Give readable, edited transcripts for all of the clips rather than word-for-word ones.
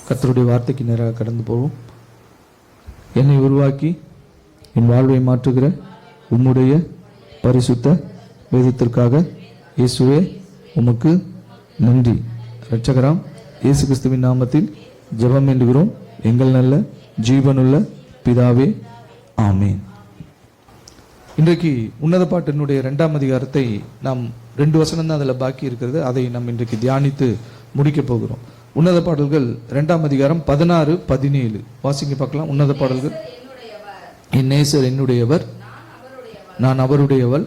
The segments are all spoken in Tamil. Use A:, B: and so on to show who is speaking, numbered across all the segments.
A: கர்த்தருடைய வார்த்தைக்கு நேராக கடந்து போவோம். என்னை உருவாக்கி என் வாழ்வை மாற்றுகிற உம்முடைய பரிசுத்த வேதத்திற்காக இயேசுவே உமக்கு நன்றி. இரட்சகராம் இயேசு கிறிஸ்துவின் நாமத்தில் ஜெபம் வேண்டுகிறோம் எங்கள் நல்ல ஜீவனுள்ள பிதாவே, ஆமேன். இன்றைக்கு உன்னத பாட்டினுடைய 2ஆம் அதிகாரத்தை நாம் 2 வசனம் தான் அதில் பாக்கி இருக்கிறது. அதை நாம் இன்றைக்கு தியானித்து முடிக்க போகிறோம். உன்னத பாடல்கள் 2ஆம் அதிகாரம் 16, 17 வாசிங்க பார்க்கலாம். உன்னத பாடல்கள். என் நேசர் என்னுடையவர், நான் அவருடையவள்,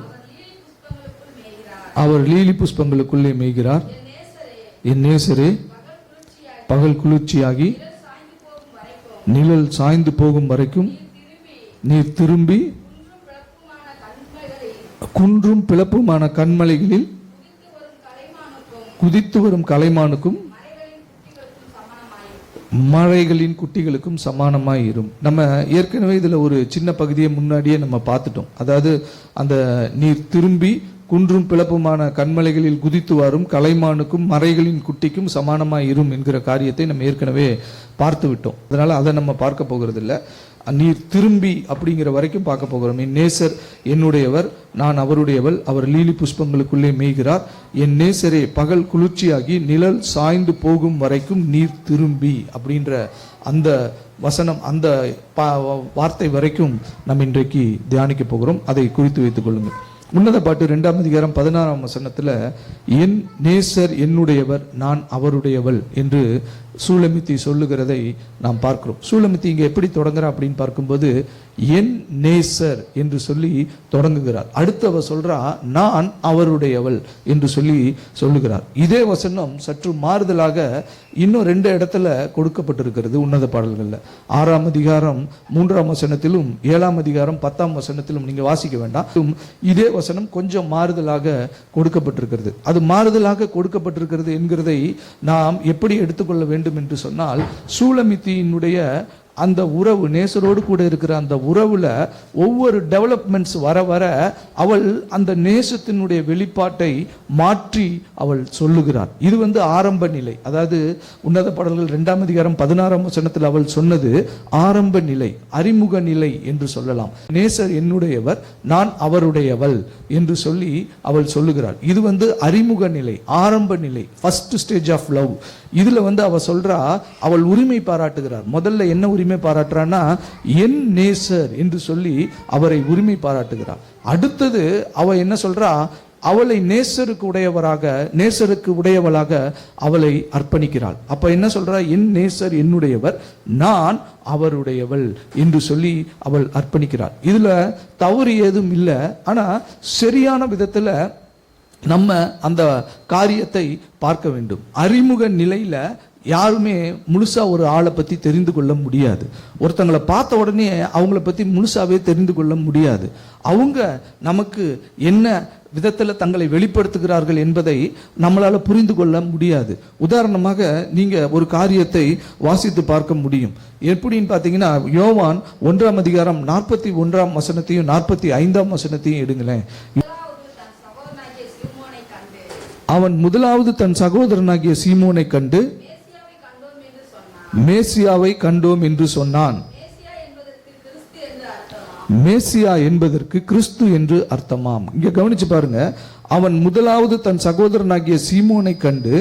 A: அவர் லீலி புஷ்பங்களுக்குள்ளே மேய்கிறார். என் நேசரே பகல் குளிர்ச்சியாகி நிழல் சாய்ந்து போகும் வரைக்கும் நீர் திரும்பி குன்றும் பிளப்புமான கண்மலைகளில் குதித்து வரும் கலைமானுக்கும் மழைகளின் குட்டிகளுக்கும் சமானமாய் இரும். நம்ம ஏற்கனவே இதுல ஒரு சின்ன பகுதியை முன்னாடியே நம்ம பார்த்துட்டோம். அதாவது அந்த நீர் திரும்பி குன்றும் பிளப்புமான கண்மலைகளில் குதித்து வரும் கலைமானுக்கும் மறைகளின் குட்டிக்கும் சமானமாய் இரும் என்கிற காரியத்தை நம்ம ஏற்கனவே பார்த்து விட்டோம். அதனால அதை நம்ம பார்க்க போகிறது இல்லை. நீர் திரும்பி அப்படிங்கிற வரைக்கும் பார்க்க போகிறோம். என் நேசர் என்னுடையவர், நான் அவருடையவள், அவர் லீலி புஷ்பங்களுக்குள்ளே மேய்கிறார். என் நேசரே பகல் குளிர்ச்சியாகி நிழல் சாய்ந்து போகும் வரைக்கும் நீர் திரும்பி அப்படின்ற அந்த வசனம், அந்த வார்த்தை வரைக்கும் நம்ம இன்றைக்கு தியானிக்க போகிறோம். அதை குறித்து வைத்துக் கொள்ளுங்கள். உன்னத பாட்டு 2ஆம் அதிகாரம் 16ஆம் வசனத்துல என் நேசர் என்னுடையவர், நான் அவருடையவள் என்று சூலமித்தி சொல்லுகிறதை நாம் பார்க்கிறோம். சூலமித்தி இங்க எப்படி தொடங்குறா அப்படின்னு பார்க்கும்போது என் நேசர் என்று சொல்லி தொடங்குகிறார். அடுத்தவ சொல்றா நான் அவருடையவள் என்று சொல்லி சொல்லுகிறார். இதே வசனம் சற்று மாறுதலாக இன்னும் 2 இடத்துல கொடுக்கப்பட்டிருக்கிறது உன்னத பாடல்கள்ல. 6ஆம் அதிகாரம் 3ஆம் வசனத்திலும் 7ஆம் அதிகாரம் 10ஆம் வசனத்திலும் நீங்க வாசிக்க வேண்டாம். இதே வசனம் கொஞ்சம் மாறுதலாக கொடுக்கப்பட்டிருக்கிறது. அது மாறுதலாக கொடுக்கப்பட்டிருக்கிறது என்கிறதை நாம் எப்படி எடுத்துக்கொள்ள வேண்டும் என்று சொன்னால், சூலமித்தியினுடைய அந்த உறவு, நேசரோடு கூட இருக்கிற அந்த உறவுல ஒவ்வொரு டெவலப்மெண்ட்ஸ் வர வர அவள் அந்த நேசத்தினுடைய வெளிப்பாட்டை மாற்றி அவள் சொல்லுகிறார். இது ஆரம்ப நிலை. அதாவது உன்னத பாடல்கள் 2ஆம் அதிகாரம் 16ஆம் வசனத்தில் அவள் சொன்னது ஆரம்ப நிலை, அறிமுக நிலை என்று சொல்லலாம். நேசர் என்னுடையவர், நான் அவருடையவள் என்று சொல்லி அவள் சொல்லுகிறாள். இது அறிமுக நிலை, ஆரம்ப நிலை, ஃபர்ஸ்ட் ஸ்டேஜ் ஆஃப் லவ். இதுல அவ சொல்றா, அவள் உரிமை பாராட்டுகிறார். முதல்ல என்ன உரிமை பாராட்டுறான்னா என் நேசர் என்று சொல்லி அவரை உரிமை பாராட்டுகிறார். அடுத்தது அவ என்ன சொல்றா, அவளை நேசருக்கு உடையவளாக அவளை அர்ப்பணிக்கிறாள். அப்ப என்ன சொல்றா, என் நேசர் என்னுடையவர், நான் அவருடையவள் என்று சொல்லி அவள் அர்ப்பணிக்கிறாள். இதுல தவறு ஏதும் இல்லை. ஆனா சரியான விதத்துல நம்ம அந்த காரியத்தை பார்க்க வேண்டும். அறிமுக நிலையில யாருமே முழுசா ஒரு ஆளை பத்தி தெரிந்து கொள்ள முடியாது. ஒருத்தங்களை பார்த்த உடனே அவங்கள பத்தி முழுசாவே தெரிந்து கொள்ள முடியாது. அவங்க நமக்கு என்ன விதத்துல தங்களை வெளிப்படுத்துகிறார்கள் என்பதை நம்மளால புரிந்து கொள்ள முடியாது. உதாரணமாக நீங்க ஒரு காரியத்தை வாசித்து பார்க்க முடியும். எப்படின்னு பாத்தீங்கன்னா, யோவான் 1ஆம் அதிகாரம் 41ஆம் வசனத்தையும் 45ஆம் வசனத்தையும் எடுங்களேன். அவன் முதலாவது தன் சகோதரனாகிய சீமோனை கண்டு மேசியாவை கண்டோம் என்று சொன்னான். மேசியா என்பதற்கு கிறிஸ்து என்று அர்த்தமாம். இங்க கவனிச்சு பாருங்க. அவன் முதலாவது தன் சகோதரனாகிய சீமோனை கண்டு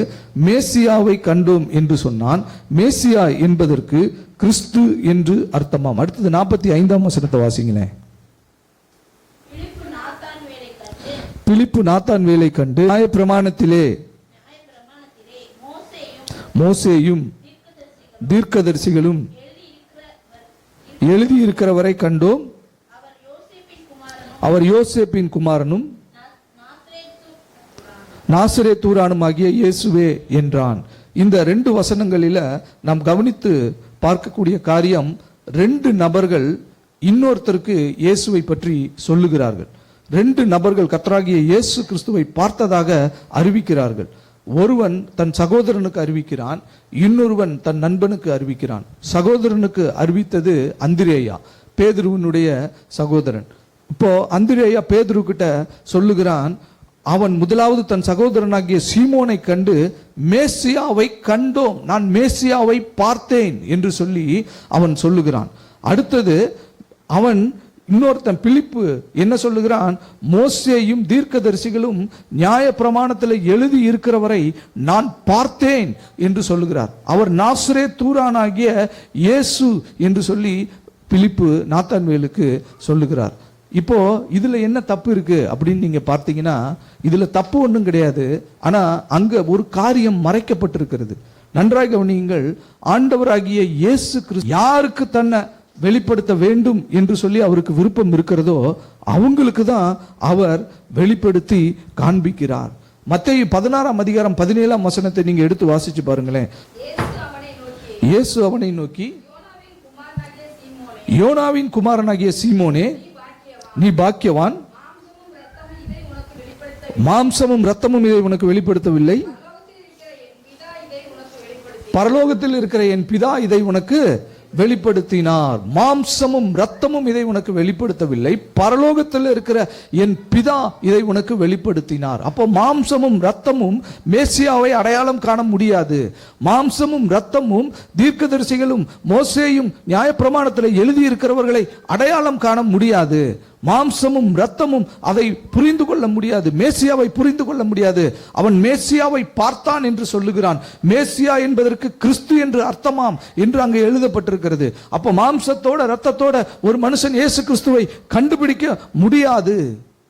A: மேசியாவை கண்டோம் என்று சொன்னான். மேசியா என்பதற்கு கிறிஸ்து என்று அர்த்தமாம். அடுத்தது 45ஆம் வசனத்தை வாசிங்களேன். பிலிப்பு நாத்தான் வேலை கண்டு நியாயப்பிரமாணத்திலே மோசேயும் தீர்க்கதரிசிகளும் எழுதியிருக்கிறவரை கண்டோம். அவர் யோசேப்பின் குமாரனும் நாசரேத்தூரானும் ஆகிய இயேசுவே என்றான். இந்த 2 வசனங்களில நாம் கவனித்து பார்க்கக்கூடிய காரியம், 2 நபர்கள் இன்னொருத்தருக்கு இயேசுவை பற்றி சொல்லுகிறார்கள். 2 நபர்கள் கர்த்தராகிய இயேசு கிறிஸ்துவை பார்த்ததாக அறிவிக்கிறார்கள். ஒருவன் தன் சகோதரனுக்கு அறிவிக்கிறான், இன்னொருவன் தன் நண்பனுக்கு அறிவிக்கிறான். சகோதரனுக்கு அறிவித்தது அந்திரேயா, பேதுருவினுடைய சகோதரன். இப்போ அந்திரேயா பேதுரு கிட்ட சொல்லுகிறான், அவன் முதலாவது தன் சகோதரனாகிய சீமோனை கண்டு மேசியாவை கண்டோம், நான் மேசியாவை பார்த்தேன் என்று சொல்லி அவன் சொல்லுகிறான். அடுத்தது அவன் இன்னொருத்தன் பிலிப்பு என்ன சொல்லுகிறான், மோசேயும் தீர்க்கதரிசிகளும் நியாய பிரமாணத்தில் எழுதி இருக்கிறவரை நான் பார்த்தேன் என்று சொல்லுகிறார். அவர் நாசரேத் தூரானாகிய இயேசு என்று சொல்லி பிலிப்பு நாத்தான்வேலுக்கு சொல்லுகிறார். இப்போ இதுல என்ன தப்பு இருக்கு அப்படின்னு நீங்க பார்த்தீங்கன்னா, இதுல தப்பு ஒன்றும் கிடையாது. ஆனா அங்க ஒரு காரியம் மறைக்கப்பட்டிருக்கிறது. நன்றாக கவனியுங்கள். ஆண்டவராகிய இயேசு கிறிஸ்து யாருக்கு தன்னை வெளிப்படுத்த வேண்டும் என்று சொல்லி அவருக்கு விருப்பம் இருக்கிறதோ அவங்களுக்கு தான் அவர் வெளிப்படுத்தி காண்பிக்கிறார். மத்தேயு 16ஆம் அதிகாரம் 17ஆம் வசனத்தை நீங்க எடுத்து வாசிச்சு பாருங்களேன். இயேசு அவனை நோக்கி, யோனாவின் குமாரனாகிய சீமோனே, நீ பாக்கியவான், மாம்சமும் இரத்தமும் இதை உனக்கு வெளிப்படுத்தவில்லை, பரலோகத்தில் இருக்கிற என் பிதா இதை உனக்கு வெளிப்படுத்தினார். மாம்சமும் இரத்தமும் இதை உனக்கு வெளிப்படுத்தவில்லை, பரலோகத்தில் இருக்கிற என் பிதா இதை உனக்கு வெளிப்படுத்தினார். அப்போ மாம்சமும் இரத்தமும் மேசியாவை அடையாளம் காண முடியாது. மாம்சமும் இரத்தமும் தீர்க்கதரிசிகளும் மோசேயும் நியாயப்பிரமாணத்தில் எழுதி இருக்கிறவர்களை அடையாளம் காண முடியாது. மாம்சமும் இரத்தமும் அதை புரிந்து கொள்ள முடியாது, மேசியாவை புரிந்து கொள்ள முடியாது. அவன் மேசியாவை பார்த்தான் என்று சொல்லுகிறான். மேசியா என்பதற்கு கிறிஸ்து என்று அர்த்தமாம் என்று அங்கே எழுதப்பட்டிருக்கிறது. அப்போ மாம்சத்தோட இரத்தத்தோட ஒரு மனுஷன் இயேசு கிறிஸ்துவை கண்டுபிடிக்க முடியாது.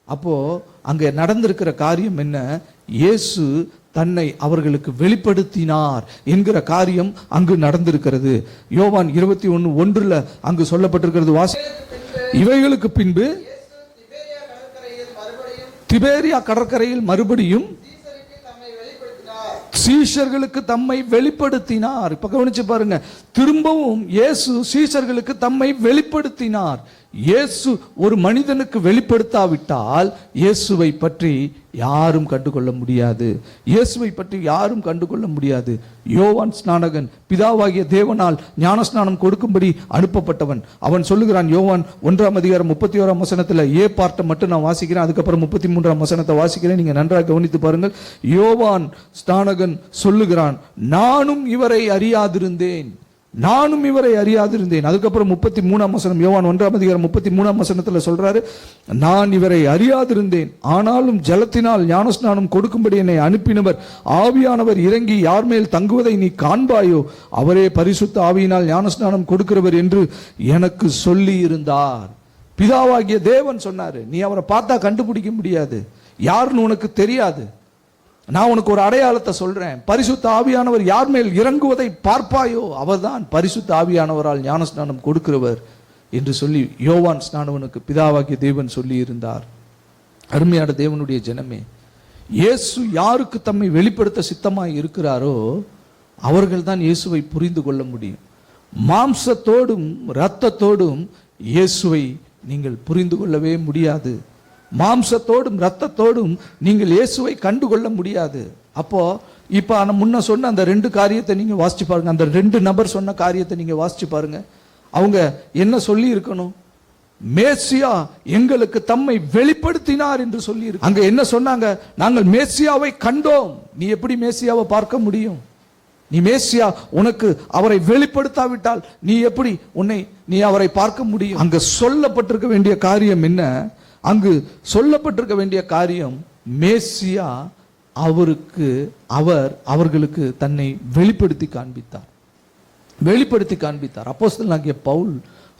A: அப்போ அங்கே நடந்திருக்கிற காரியம் என்ன, இயேசு தன்னை அவர்களுக்கு வெளிப்படுத்தினார் என்கிற காரியம் அங்கு நடந்திருக்கிறது. யோவான் 21:1 அங்கு சொல்லப்பட்டிருக்கிறது. இவைகளுக்கு பின்பு திபேரியா கடற்கரையில் மறுபடியும் சீஷர்களுக்கு தம்மை வெளிப்படுத்தினார். இப்ப கவனிச்சு பாருங்க, திரும்பவும் இயேசு சீஷர்களுக்கு தம்மை வெளிப்படுத்தினார். இயேசு ஒரு மனிதனுக்கு வெளிப்படுத்தாவிட்டால் இயேசுவை பற்றி யாரும் கண்டுகொள்ள முடியாது. இயேசுவை பற்றி யாரும் கண்டுகொள்ள முடியாது. யோவான் ஸ்நானகன் பிதாவாகிய தேவனால் ஞானஸ்நானம் கொடுக்கும்படி அனுப்பப்பட்டவன். அவன் சொல்லுகிறான், யோவான் 1ஆம் அதிகாரம் 31ஆம் வசனத்துல ஏ பார்ட்டை மட்டும் நான் வாசிக்கிறேன், அதுக்கப்புறம் 33ஆம் வசனத்தை வாசிக்கிறேன். நீங்க நன்றாக கவனித்து பாருங்கள். யோவான் ஸ்நானகன் சொல்லுகிறான், நானும் இவரை அறியாதிருந்தேன், நானும் இவரை அறியாதிருந்தேன். அதுக்கப்புறம் 33ஆம் வசனம், யோவான் 1ஆம் அதிகாரம் 33ஆம் வசனத்துல சொல்றாரு, நான் இவரை அறியாதிருந்தேன், ஆனாலும் ஜலத்தினால் ஞானஸ்நானம் கொடுக்கும்படி என்னை அனுப்பினவர் ஆவியானவர் இறங்கி யார் மேல் தங்குவதை நீ காண்பாயோ அவரே பரிசுத்த ஆவியினால் ஞானஸ்நானம் கொடுக்கிறவர் என்று எனக்கு சொல்லி இருந்தார். பிதாவாகிய தேவன் சொன்னாரு, நீ அவரை பார்த்தா கண்டுபிடிக்க முடியாது, யாருன்னு உனக்கு தெரியாது, நான் உனக்கு ஒரு அடையாளத்தை சொல்றேன், பரிசுத்த ஆவியானவர் யார் மேல் இறங்குவதை பார்ப்பாயோ அவர்தான் பரிசுத்த ஆவியானவரால் ஞானஸ்நானம் கொடுக்கிறவர் என்று சொல்லி யோவான் ஸ்நானவனுக்கு பிதாவாகிய தேவன் சொல்லி இருந்தார். அருமையான தேவனுடைய ஜனமே, இயேசு யாருக்கு தம்மை வெளிப்படுத்த சித்தமாய் இருக்கிறாரோ அவர்கள் தான் இயேசுவை புரிந்து கொள்ள முடியும். மாம்சத்தோடும் இரத்தத்தோடும் இயேசுவை நீங்கள் புரிந்து கொள்ளவே முடியாது. மாம்சத்தோடும் இரத்தத்தோடும் நீங்கள் இயேசுவை கண்டுகொள்ள முடியாது. அப்போ இப்ப முன்ன சொன்ன அந்த 2 காரியத்தை நீங்க வாசிச்சு பாருங்க. அந்த 2 நபர் சொன்ன காரியத்தை நீங்க வாசிச்சு பாருங்க. அவங்க என்ன சொல்லி இருக்கணும், மேசியா எங்களுக்கு தம்மை வெளிப்படுத்தினார் என்று சொல்லி இருக்கு. அங்க என்ன சொன்னாங்க, நாங்கள் மேசியாவை கண்டோம். நீ எப்படி மேசியாவை பார்க்க முடியும்? நீ மேசியா உனக்கு அவரை வெளிப்படுத்தாவிட்டால் நீ எப்படி நீ அவரை பார்க்க முடியும்? அங்க சொல்லப்பட்டிருக்க வேண்டிய காரியம் என்ன? அங்கு சொல்லப்பட்டிருக்க வேண்டிய காரியம், மேசியா அவர்களுக்கு தன்னை வெளிப்படுத்தி காண்பித்தார், வெளிப்படுத்தி காண்பித்தார். அப்போஸ்தலனாகிய பவுல்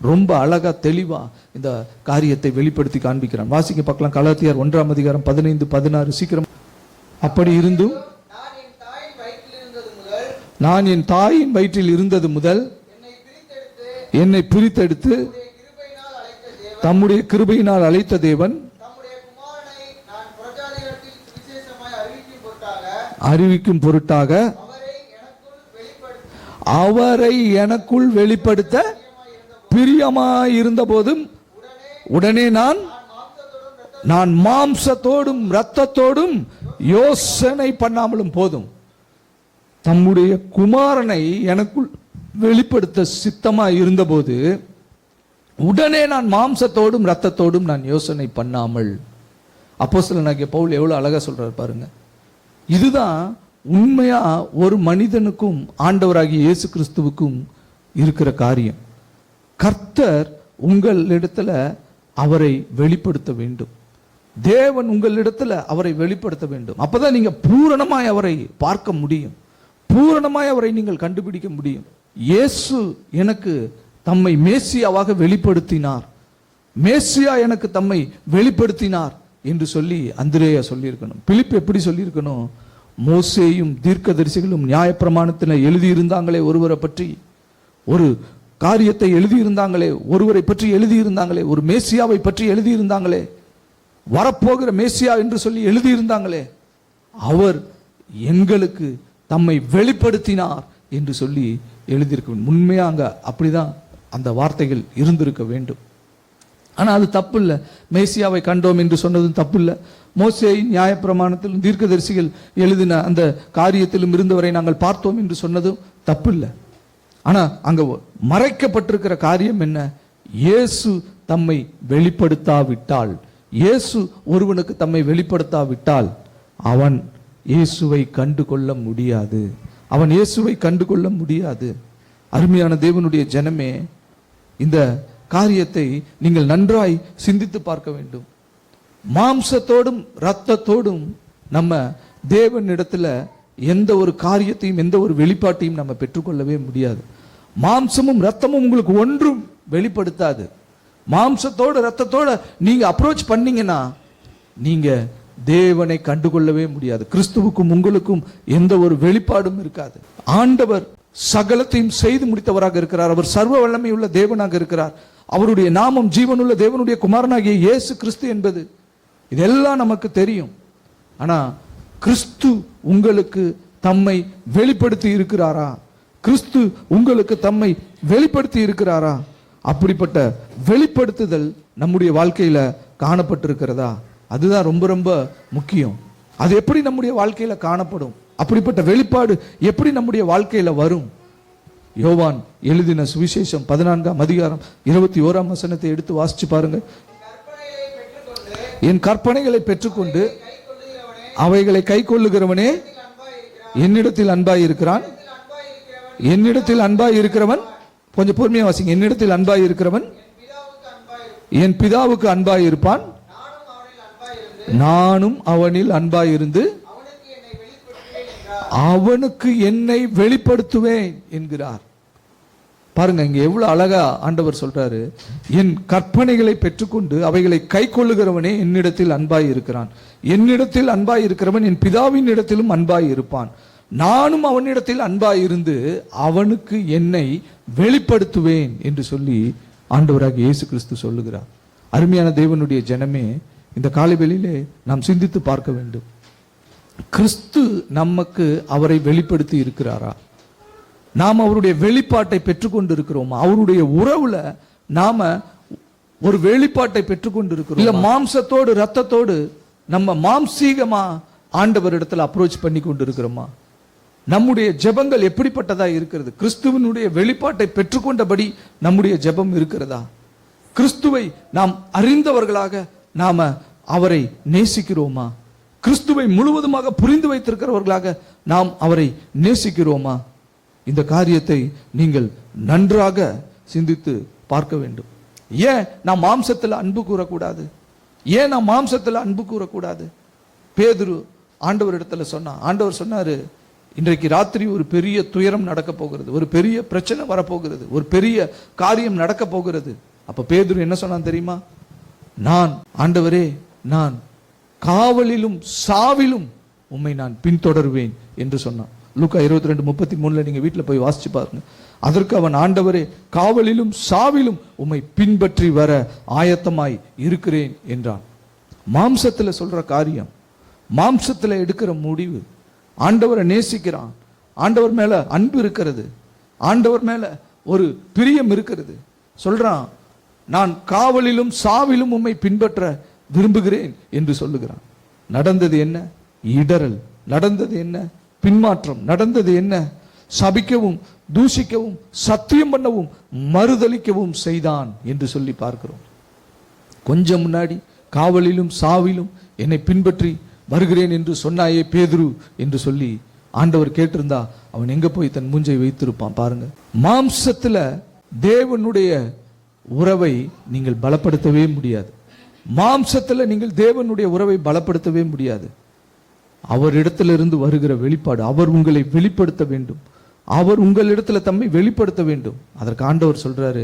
A: ரொம்ப அழகா தெளிவா இந்த காரியத்தை வெளிப்படுத்தி காண்பிக்கிறான். வாசிக்க பார்க்கலாம், கலாத்தியர் 1ஆம் அதிகாரம் 15-16 சீக்கிரம். அப்படி இருந்தும் நான் என் தாயின் வயிற்றில் இருந்தது முதல் என்னை பிரித்தெடுத்து தம்முடைய கிருபையினால் அழைத்த தேவன் அறிவிக்கும் பொருட்டாக அவரை எனக்குள் வெளிப்படுத்த பிரியமாய் இருந்த போதும் உடனே நான் மாம்சத்தோடும் இரத்தத்தோடும் யோசனை பண்ணாமலும் போதும் தம்முடைய குமாரனை எனக்குள் வெளிப்படுத்த சித்தமாய் இருந்தபோது உடனே நான் மாம்சத்தோடும் இரத்தத்தோடும் நான் யோசனை பண்ணாமல். அப்போஸ்தலனாகிய பவுல் எவ்வளவு அழகா சொல்றாரு பாருங்க. இதுதான் உண்மையா ஒரு மனிதனுக்கும் ஆண்டவராகிய இயேசு கிறிஸ்துவுக்கும் இருக்கிற காரியம். கர்த்தர் உங்களிடத்துல அவரை வெளிப்படுத்த வேண்டும். தேவன் உங்களிடத்துல அவரை வெளிப்படுத்த வேண்டும். அப்பதான் நீங்க பூரணமாய் அவரை பார்க்க முடியும், பூரணமாய் அவரை நீங்கள் கண்டுபிடிக்க முடியும். இயேசு எனக்கு தம்மை மேசியாவாக வெளிப்படுத்தினார், மேசியா எனக்கு தம்மை வெளிப்படுத்தினார் என்று சொல்லி அந்திரேயா சொல்லியிருக்கணும். பிலிப்பு எப்படி சொல்லியிருக்கணும்? மோசேயும் தீர்க்கதரிசிகளும் நியாயப்பிரமாணத்தில் எழுதியிருந்தாங்களே ஒருவரை பற்றி, ஒரு காரியத்தை எழுதியிருந்தாங்களே, ஒருவரை பற்றி எழுதியிருந்தாங்களே, ஒரு மேசியாவை பற்றி எழுதியிருந்தாங்களே, வரப்போகிற மேசியா என்று சொல்லி எழுதியிருந்தாங்களே, அவர் எங்களுக்கு தம்மை வெளிப்படுத்தினார் என்று சொல்லி எழுதியிருக்க. உண்மையா அங்க அப்படிதான் அந்த வார்த்தைகள் இருந்திருக்க வேண்டும். ஆனா அது தப்பு இல்லை. மேசியாவை கண்டோம் என்று சொன்னதும் தப்பு இல்லை. மோசேயின் நியாயப்பிரமாணத்திலும் தீர்க்கதரிசிகள் எழுதின அந்த காரியத்திலும் இருந்தவரை நாங்கள் பார்த்தோம் என்று சொன்னதும் தப்பு இல்லை. ஆனா அங்க மறைக்கப்பட்டிருக்கிற காரியம் என்ன? இயேசு தம்மை வெளிப்படுத்தாவிட்டால், இயேசு ஒருவனுக்கு தம்மை வெளிப்படுத்தாவிட்டால் அவன் இயேசுவை கண்டு கொள்ள முடியாது, அவன் இயேசுவை கண்டு கொள்ள முடியாது. அருமையான தேவனுடைய ஜனமே, இந்த காரியத்தை நீங்கள் நன்றாய் சிந்தித்து பார்க்க வேண்டும். மாம்சத்தோடும் இரத்தத்தோடும் நம்ம தேவனிடத்துல எந்த ஒரு காரியத்தையும் எந்த ஒரு வெளிப்பாட்டையும் நம்ம பெற்றுக்கொள்ளவே முடியாது. மாம்சமும் இரத்தமும் உங்களுக்கு ஒன்றும் வெளிப்படுத்தாது. மாம்சத்தோடு இரத்தத்தோட நீங்க அப்ரோச் பண்ணீங்கன்னா நீங்க தேவனை கண்டுகொள்ளவே முடியாது. கிறிஸ்துவுக்கும் உங்களுக்கும் எந்த ஒரு வெளிப்பாடும் இருக்காது. ஆண்டவர் சகலத்தையும் செய்து முடித்தவராக இருக்கிறார். அவர் சர்வ வல்லமை உள்ள தேவனாக இருக்கிறார். அவருடைய நாமம் ஜீவனுள்ள தேவனுடைய குமாரனாகிய இயேசு கிறிஸ்து என்பது இதெல்லாம் நமக்கு தெரியும். ஆனா கிறிஸ்து உங்களுக்கு தம்மை வெளிப்படுத்தி இருக்கிறாரா? கிறிஸ்து உங்களுக்கு தம்மை வெளிப்படுத்தி இருக்கிறாரா? அப்படிப்பட்ட வெளிப்படுத்துதல் நம்முடைய வாழ்க்கையில காணப்பட்டிருக்கிறதா? அதுதான் ரொம்ப ரொம்ப முக்கியம். அது எப்படி நம்முடைய வாழ்க்கையில காணப்படும்? அப்படிப்பட்ட வெளிப்பாடு எப்படி நம்முடைய வாழ்க்கையில வரும்? யோவான் எழுதின சுவிசேஷம் 14ஆம் அதிகாரம் 21ஆம் வசனத்தை எடுத்து வாசிச்சு பாருங்க. என் கற்பனைகளை பெற்றுக்கொண்டு அவைகளை கை கொள்ளுகிறவனே என்னிடத்தில் அன்பாய் இருக்கிறான். என்னிடத்தில் அன்பாய் இருக்கிறவன், கொஞ்சம் பொறுமையா வாசிங்க. என்னிடத்தில் அன்பாய் இருக்கிறவன் என் பிதாவுக்கு அன்பாய் இருப்பான், நானும் அவனில் அன்பாய் இருந்து அவனுக்கு என்னை வெளிப்படுத்துவேன் என்கிறார். பாருங்க, இங்க எவ்வளவு அழகா ஆண்டவர் சொல்றாரு. என் கற்பனைகளை பெற்றுக்கொண்டு அவைகளை கை கொள்ளுகிறவனே என்னிடத்தில் அன்பாய் இருக்கிறான். என்னிடத்தில் அன்பாய் இருக்கிறவன் என் பிதாவின் இடத்திலும் அன்பாய் இருப்பான். நானும் அவனிடத்தில் அன்பாய் இருந்து அவனுக்கு என்னை வெளிப்படுத்துவேன் என்று சொல்லி ஆண்டவராகிய இயேசு கிறிஸ்து சொல்லுகிறார். அருமையான தேவனுடைய ஜனமே, இந்த காலைவெளியிலே நாம் சிந்தித்து பார்க்க வேண்டும். கிறிஸ்து நமக்கு அவரை வெளிப்படுத்தி இருக்கிறாரா? நாம் அவருடைய வெளிப்பாட்டை பெற்றுக்கொண்டு இருக்கிறோமா? அவருடைய உறவுல நாம ஒரு வெளிப்பாட்டை பெற்றுக்கொண்டு இருக்கிறோம். இல்ல மாம்சத்தோடு இரத்தத்தோடு நம்ம மாம்சீகமா ஆண்டவர் இடத்துல அப்ரோச் பண்ணி கொண்டு இருக்கிறோமா? நம்முடைய ஜெபங்கள் எப்படிப்பட்டதா இருக்கிறது? கிறிஸ்துவனுடைய வெளிப்பாட்டை பெற்றுக்கொண்டபடி நம்முடைய ஜெபம் இருக்கிறதா? கிறிஸ்துவை நாம் அறிந்தவர்களாக நாம அவரை நேசிக்கிறோமா? கிறிஸ்துவை முழுவதுமாக புரிந்து வைத்திருக்கிறவர்களாக நாம் அவரை நேசிக்கிறோமா? இந்த காரியத்தை நீங்கள் நன்றாக சிந்தித்து பார்க்க வேண்டும். ஏன் நாம் மாம்சத்தில் அன்பு கூறக்கூடாது? ஏன் நாம் மாம்சத்தில் அன்பு கூறக்கூடாது? பேதுரு ஆண்டவர் இடத்துல சொன்னா, ஆண்டவர் சொன்னாரு, இன்றைக்கு ராத்திரி ஒரு பெரிய துயரம் நடக்க போகிறது, ஒரு பெரிய பிரச்சனை வரப்போகிறது, ஒரு பெரிய காரியம் நடக்க போகிறது. அப்ப பேதுரு என்ன சொன்னான் தெரியுமா? நான் ஆண்டவரே, நான் காவலிலும் சாவிலும் உம்மை நான் பின்தொடர்வேன் என்று சொன்னான். லூக்கா 22:33 நீங்க வீட்டில் போய் வாசிச்சு பாருங்க. அதற்கு அவன், ஆண்டவரே, காவலிலும் சாவிலும் உம்மை பின்பற்றி வர ஆயத்தமாய் இருக்கிறேன் என்றான். மாம்சத்துல சொல்ற காரியம், மாம்சத்துல எடுக்கிற முடிவு. ஆண்டவரை நேசிக்கிறான், ஆண்டவர் மேல அன்பு இருக்கிறது, ஆண்டவர் மேல ஒரு பிரியம் இருக்கிறது. சொல்றான், நான் காவலிலும் சாவிலும் உம்மை பின்பற்ற விரும்புகிறேன் என்று சொல்லுகிறான். நடந்தது என்ன? இடரல். நடந்தது என்ன? பின்மாற்றம். நடந்தது என்ன? சபிக்கவும் தூஷிக்கவும் சத்தியம் பண்ணவும் மறுதலிக்கவும் செய்தான் என்று சொல்லி பார்க்கிறோம். கொஞ்சம் முன்னாடி காவலிலும் சாவிலும் என்னை பின்பற்றி வருகிறேன் என்று சொன்னாயே பேதுரு என்று சொல்லி ஆண்டவர் கேட்டிருந்தா அவன் எங்க போய் தன் மூஞ்சை வைத்திருப்பான் பாருங்க. மாம்சத்துல தேவனுடைய உறவை நீங்கள் பலப்படுத்தவே முடியாது. மாம்சத்துல நீங்கள் தேவனுடைய உறவை பலப்படுத்தவே முடியாது. அவரிடத்திலிருந்து வருகிற வெளிப்பாடு, அவர் உங்களை வெளிப்படுத்த வேண்டும், அவர் உங்களிடத்துல தம்மை வெளிப்படுத்த வேண்டும். அதற்கு ஆண்டவர் சொல்றாரு,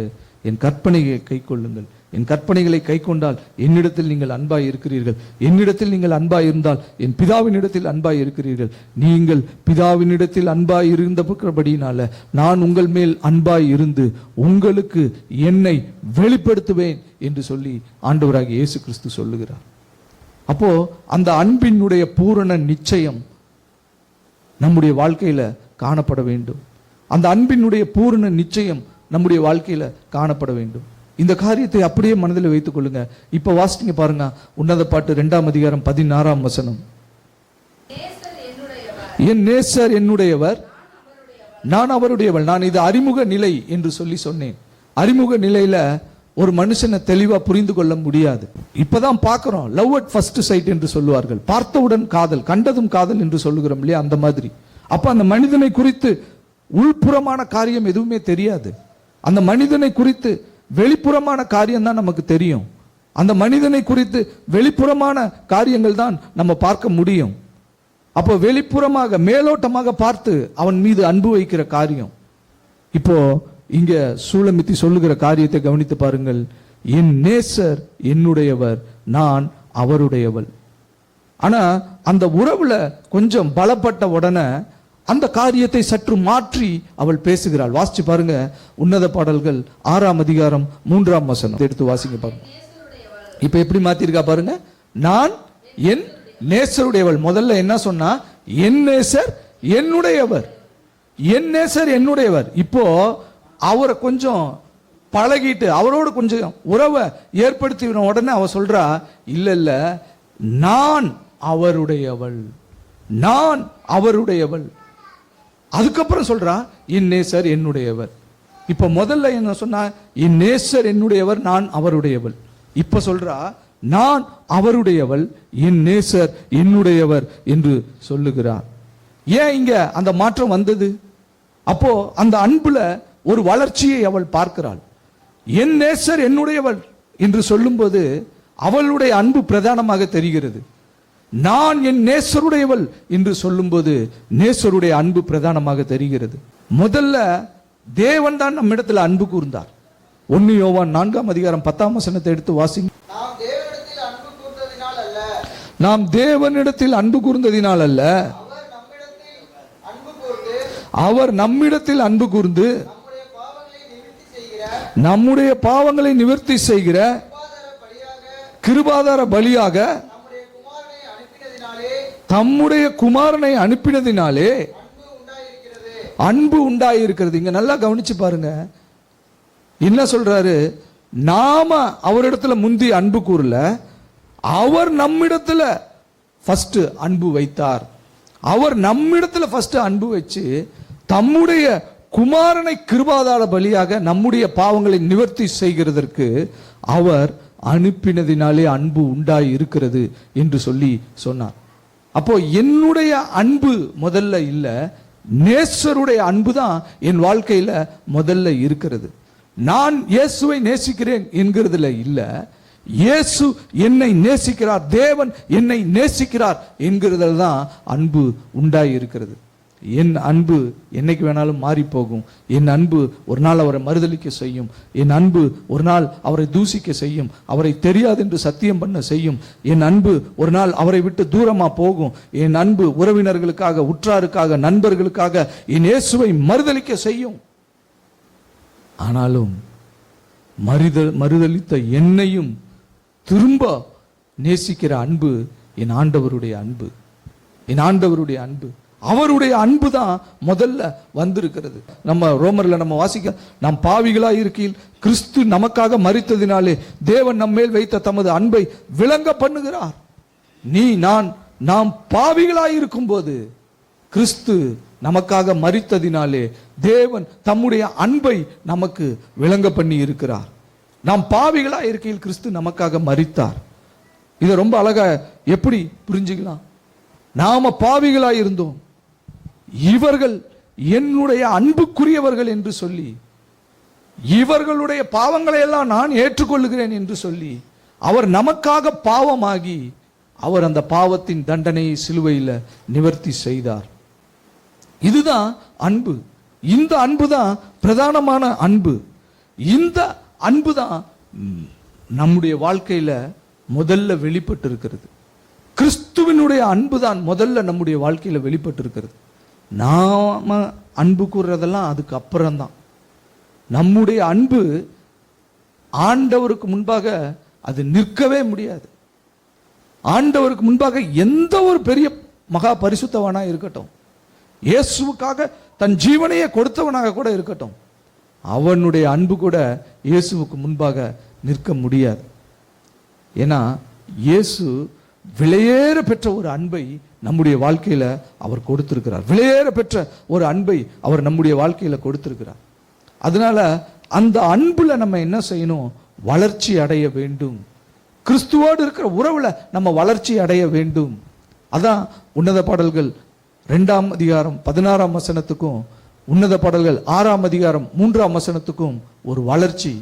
A: என் கற்பனையை கை கொள்ளுங்கள், என் கற்பனைகளை கை கொண்டால் என்னிடத்தில் நீங்கள் அன்பாய் இருக்கிறீர்கள், என்னிடத்தில் நீங்கள் அன்பாய் இருந்தால் என் பிதாவினிடத்தில் அன்பாய் இருக்கிறீர்கள், நீங்கள் பிதாவினிடத்தில் அன்பாய் இருந்தபடியினால நான் உங்கள் மேல் அன்பாய் இருந்து உங்களுக்கு என்னை வெளிப்படுத்துவேன் என்று சொல்லி ஆண்டவராகிய இயேசு கிறிஸ்து சொல்லுகிறார். அப்போ அந்த அன்பினுடைய பூரண நிச்சயம் நம்முடைய வாழ்க்கையில காணப்பட வேண்டும். அந்த அன்பினுடைய பூரண நிச்சயம் நம்முடைய வாழ்க்கையில காணப்பட வேண்டும். இந்த காரியத்தை அப்படியே மனதில் வைத்துக் கொள்ளுங்க. இப்ப வாசிங்க பாருங்க, உன்னத பாட்டு 2ஆம் அதிகாரம் 16ஆம் வசனம். என் நேசர் என்னுடையவர், நான் அவருடையவள். நான் இது அறிமுக நிலை என்று சொல்லி சொன்னேன். அறிமுக நிலையில ஒரு மனுஷனை தெளிவா புரிந்து கொள்ள முடியாது. இப்பதான் பார்க்கிறோம், லவ் அட் ஃபர்ஸ்ட் சைட் என்று சொல்லுவார்கள். பார்த்தவுடன் காதல், கண்டதும் காதல் என்று சொல்லுகிறோம் இல்லையா, அந்த மாதிரி. அப்ப அந்த மனிதனை குறித்து உள்புறமான காரியம் எதுவுமே தெரியாது. அந்த மனிதனை குறித்து வெளிப்புறமான காரியம் தான் நமக்கு தெரியும். அந்த மனிதனை குறித்து வெளிப்புறமான காரியங்கள் தான் நம்ம பார்க்க முடியும். அப்போ வெளிப்புறமாக மேலோட்டமாக பார்த்து அவன் மீது அன்பு வைக்கிற காரியம். இப்போ இங்க சூலமித்தி சொல்லுகிற காரியத்தை கவனித்து பாருங்கள். என் நேசர் என்னுடையவர், நான் அவருடையவள். ஆனா அந்த உறவுல கொஞ்சம் பலப்பட்ட உடனே அந்த காரியத்தை சற்று மாற்றி அவள் பேசுகிறாள். வாசிச்சு பாருங்க, உன்னத பாடல்கள் 6ஆம் அதிகாரம் 3ஆம் வசனம் எடுத்து வாசிங்க பாருங்க. இப்ப எப்படி மாத்திருக்கா பாருங்க, நான் என் நேசருடையவள். முதல்ல என்ன சொன்னா, என் நேசர் என்னுடையவர், என் நேசர் என்னுடையவர். இப்போ அவரை கொஞ்சம் பழகிட்டு அவரோடு கொஞ்சம் உறவை ஏற்படுத்தி உடனே அவ சொல்றா, இல்ல இல்ல நான் அவருடையவள், நான் அவருடையவள். அதுக்கப்புறம் சொல்றா, என் நேசர் என்னுடையவர். இப்ப முதல்ல என்ன சொன்னா, என் நேசர் என்னுடையவர், நான் அவருடையவள். இப்ப சொல்றா, நான் அவருடையவள், என் நேசர் என்னுடையவர் என்று சொல்லுகிறார். ஏன் இங்க அந்த மாற்றம் வந்தது? அப்போ அந்த அன்புல ஒரு வளர்ச்சியை அவள் பார்க்கிறாள். என் நேசர் என்னுடையவள் என்று சொல்லும்போது அவளுடைய அன்பு பிரதானமாக தெரிகிறது. நான் என் நேசருடையவள் என்று சொல்லும்போது நேசருடைய அன்பு பிரதானமாக தெரிகிறது. முதல்ல தேவன் தான் நம்மிடத்தில் அன்பு கூர்ந்தார். 1 யோவான் 4ஆம் அதிகாரம் 10ஆம் வசனத்தை எடுத்து வாசிங்க. நாம் தேவனிடத்தில் அன்பு கூர்ந்ததினால் அல்ல, அவர் நம்மிடத்தில் அன்பு கூர்ந்து நம்முடைய பாவங்களை நிவர்த்தி செய்கிற கிருபாதார பலியாக தம்முடைய குமாரனை அனுப்பினதினாலே அன்பு உண்டாயிருக்கிறது. இங்க நல்லா கவனிச்சு பாருங்க, என்ன சொல்றாரு? நாம அவரிடத்துல முந்தி அன்பு கூறல, அவர் நம்மிடத்துல ஃபர்ஸ்ட் அன்பு வைத்தார். அவர் நம்மிடத்துல ஃபர்ஸ்ட் அன்பு வச்சு தம்முடைய குமாரனை கிருபாதார பலியாக நம்முடைய பாவங்களை நிவர்த்தி செய்கிறதற்கு அவர் அனுப்பினதினாலே அன்பு உண்டாய் இருக்கிறது என்று சொல்லி சொன்னார். அப்போ என்னுடைய அன்பு முதல்ல இல்ல, நேசருடைய அன்பு தான் என் வாழ்க்கையில முதல்ல இருக்கிறது. நான் இயேசுவை நேசிக்கிறேன் என்கிறதுல இல்ல, இயேசு என்னை நேசிக்கிறார், தேவன் என்னை நேசிக்கிறார் என்கிறதுல தான் அன்பு உண்டாய் இருக்கிறது. என் அன்பு என்னைக்கு வேணாலும் மாறி போகும். என் அன்பு ஒரு நாள் அவரை மறுதலிக்க செய்யும். என் அன்பு ஒரு நாள் அவரை தூசிக்க செய்யும். அவரை தெரியாது என்று சத்தியம் பண்ண செய்யும். என் அன்பு ஒரு நாள் அவரை விட்டு தூரமா போகும். என் அன்பு உறவினர்களுக்காக, உற்றாருக்காக, நண்பர்களுக்காக என் இயேசுவை மறுதலிக்க செய்யும். ஆனாலும் மறுதலித்த என்னையும் திரும்ப நேசிக்கிற அன்பு என் ஆண்டவருடைய அன்பு, என் ஆண்டவருடைய அன்பு. அவருடைய அன்பு தான் முதல்ல வந்திருக்கிறது. நம்ம ரோமர்ல நம்ம வாசிக்க, நாம் பாவிகளா இருக்கையில் கிறிஸ்து நமக்காக மரித்ததினாலே தேவன் நம்மேல் வைத்த தமது அன்பை விளங்க பண்ணுகிறார். நாம் பாவிகளா இருக்கும் போது கிறிஸ்து நமக்காக மரித்ததினாலே தேவன் தம்முடைய அன்பை நமக்கு விளங்க பண்ணி இருக்கிறார். நாம் பாவிகளா இருக்கையில் கிறிஸ்து நமக்காக மரித்தார். இதை ரொம்ப அழகா எப்படி புரிஞ்சுக்கலாம்? நாம பாவிகளா இருந்தோம், இவர்கள் என்னுடைய அன்புக்குரியவர்கள் என்று சொல்லி, இவர்களுடைய பாவங்களை எல்லாம் நான் ஏற்றுக்கொள்ளுகிறேன் என்று சொல்லி, அவர் நமக்காக பாவமாகி அவர் அந்த பாவத்தின் தண்டனையை சிலுவையில் நிவர்த்தி செய்தார். இதுதான் அன்பு. இந்த அன்பு தான் பிரதானமான அன்பு. இந்த அன்பு தான் நம்முடைய வாழ்க்கையில முதல்ல வெளிப்பட்டு இருக்கிறது. கிறிஸ்துவினுடைய அன்பு தான் முதல்ல நம்முடைய வாழ்க்கையில வெளிப்பட்டு இருக்கிறது. நாம அன்பு கூறுறதெல்லாம் அதுக்கு அப்புறம்தான். நம்முடைய அன்பு ஆண்டவருக்கு முன்பாக அது நிற்கவே முடியாது. ஆண்டவருக்கு முன்பாக எந்த ஒரு பெரிய மகா பரிசுத்தவனா இருக்கட்டும், இயேசுவுக்காக தன் ஜீவனையே கொடுத்தவனாக கூட இருக்கட்டும், அவனுடைய அன்பு கூட இயேசுவுக்கு முன்பாக நிற்க முடியாது. ஏன்னா இயேசு விலையேற பெற்ற ஒரு அன்பை நம்முடைய வாழ்க்கையில அவர் கொடுத்திருக்கிறார். விலையேற பெற்ற ஒரு அன்பை அவர் நம்முடைய வாழ்க்கையில கொடுத்திருக்கிறார். அதனால அந்த அன்புல நம்ம என்ன செய்யணும்? வளர்ச்சி அடைய வேண்டும். கிறிஸ்துவோடு இருக்கிற உறவுல நம்ம வளர்ச்சி அடைய வேண்டும். அதான் உன்னத பாடல்கள் 2ஆம் அதிகாரம் 16ஆம் வசனத்துக்கும் உன்னத பாடல்கள் 6ஆம் அதிகாரம் 3ஆம் வசனத்துக்கும் ஒரு வளர்ச்சி,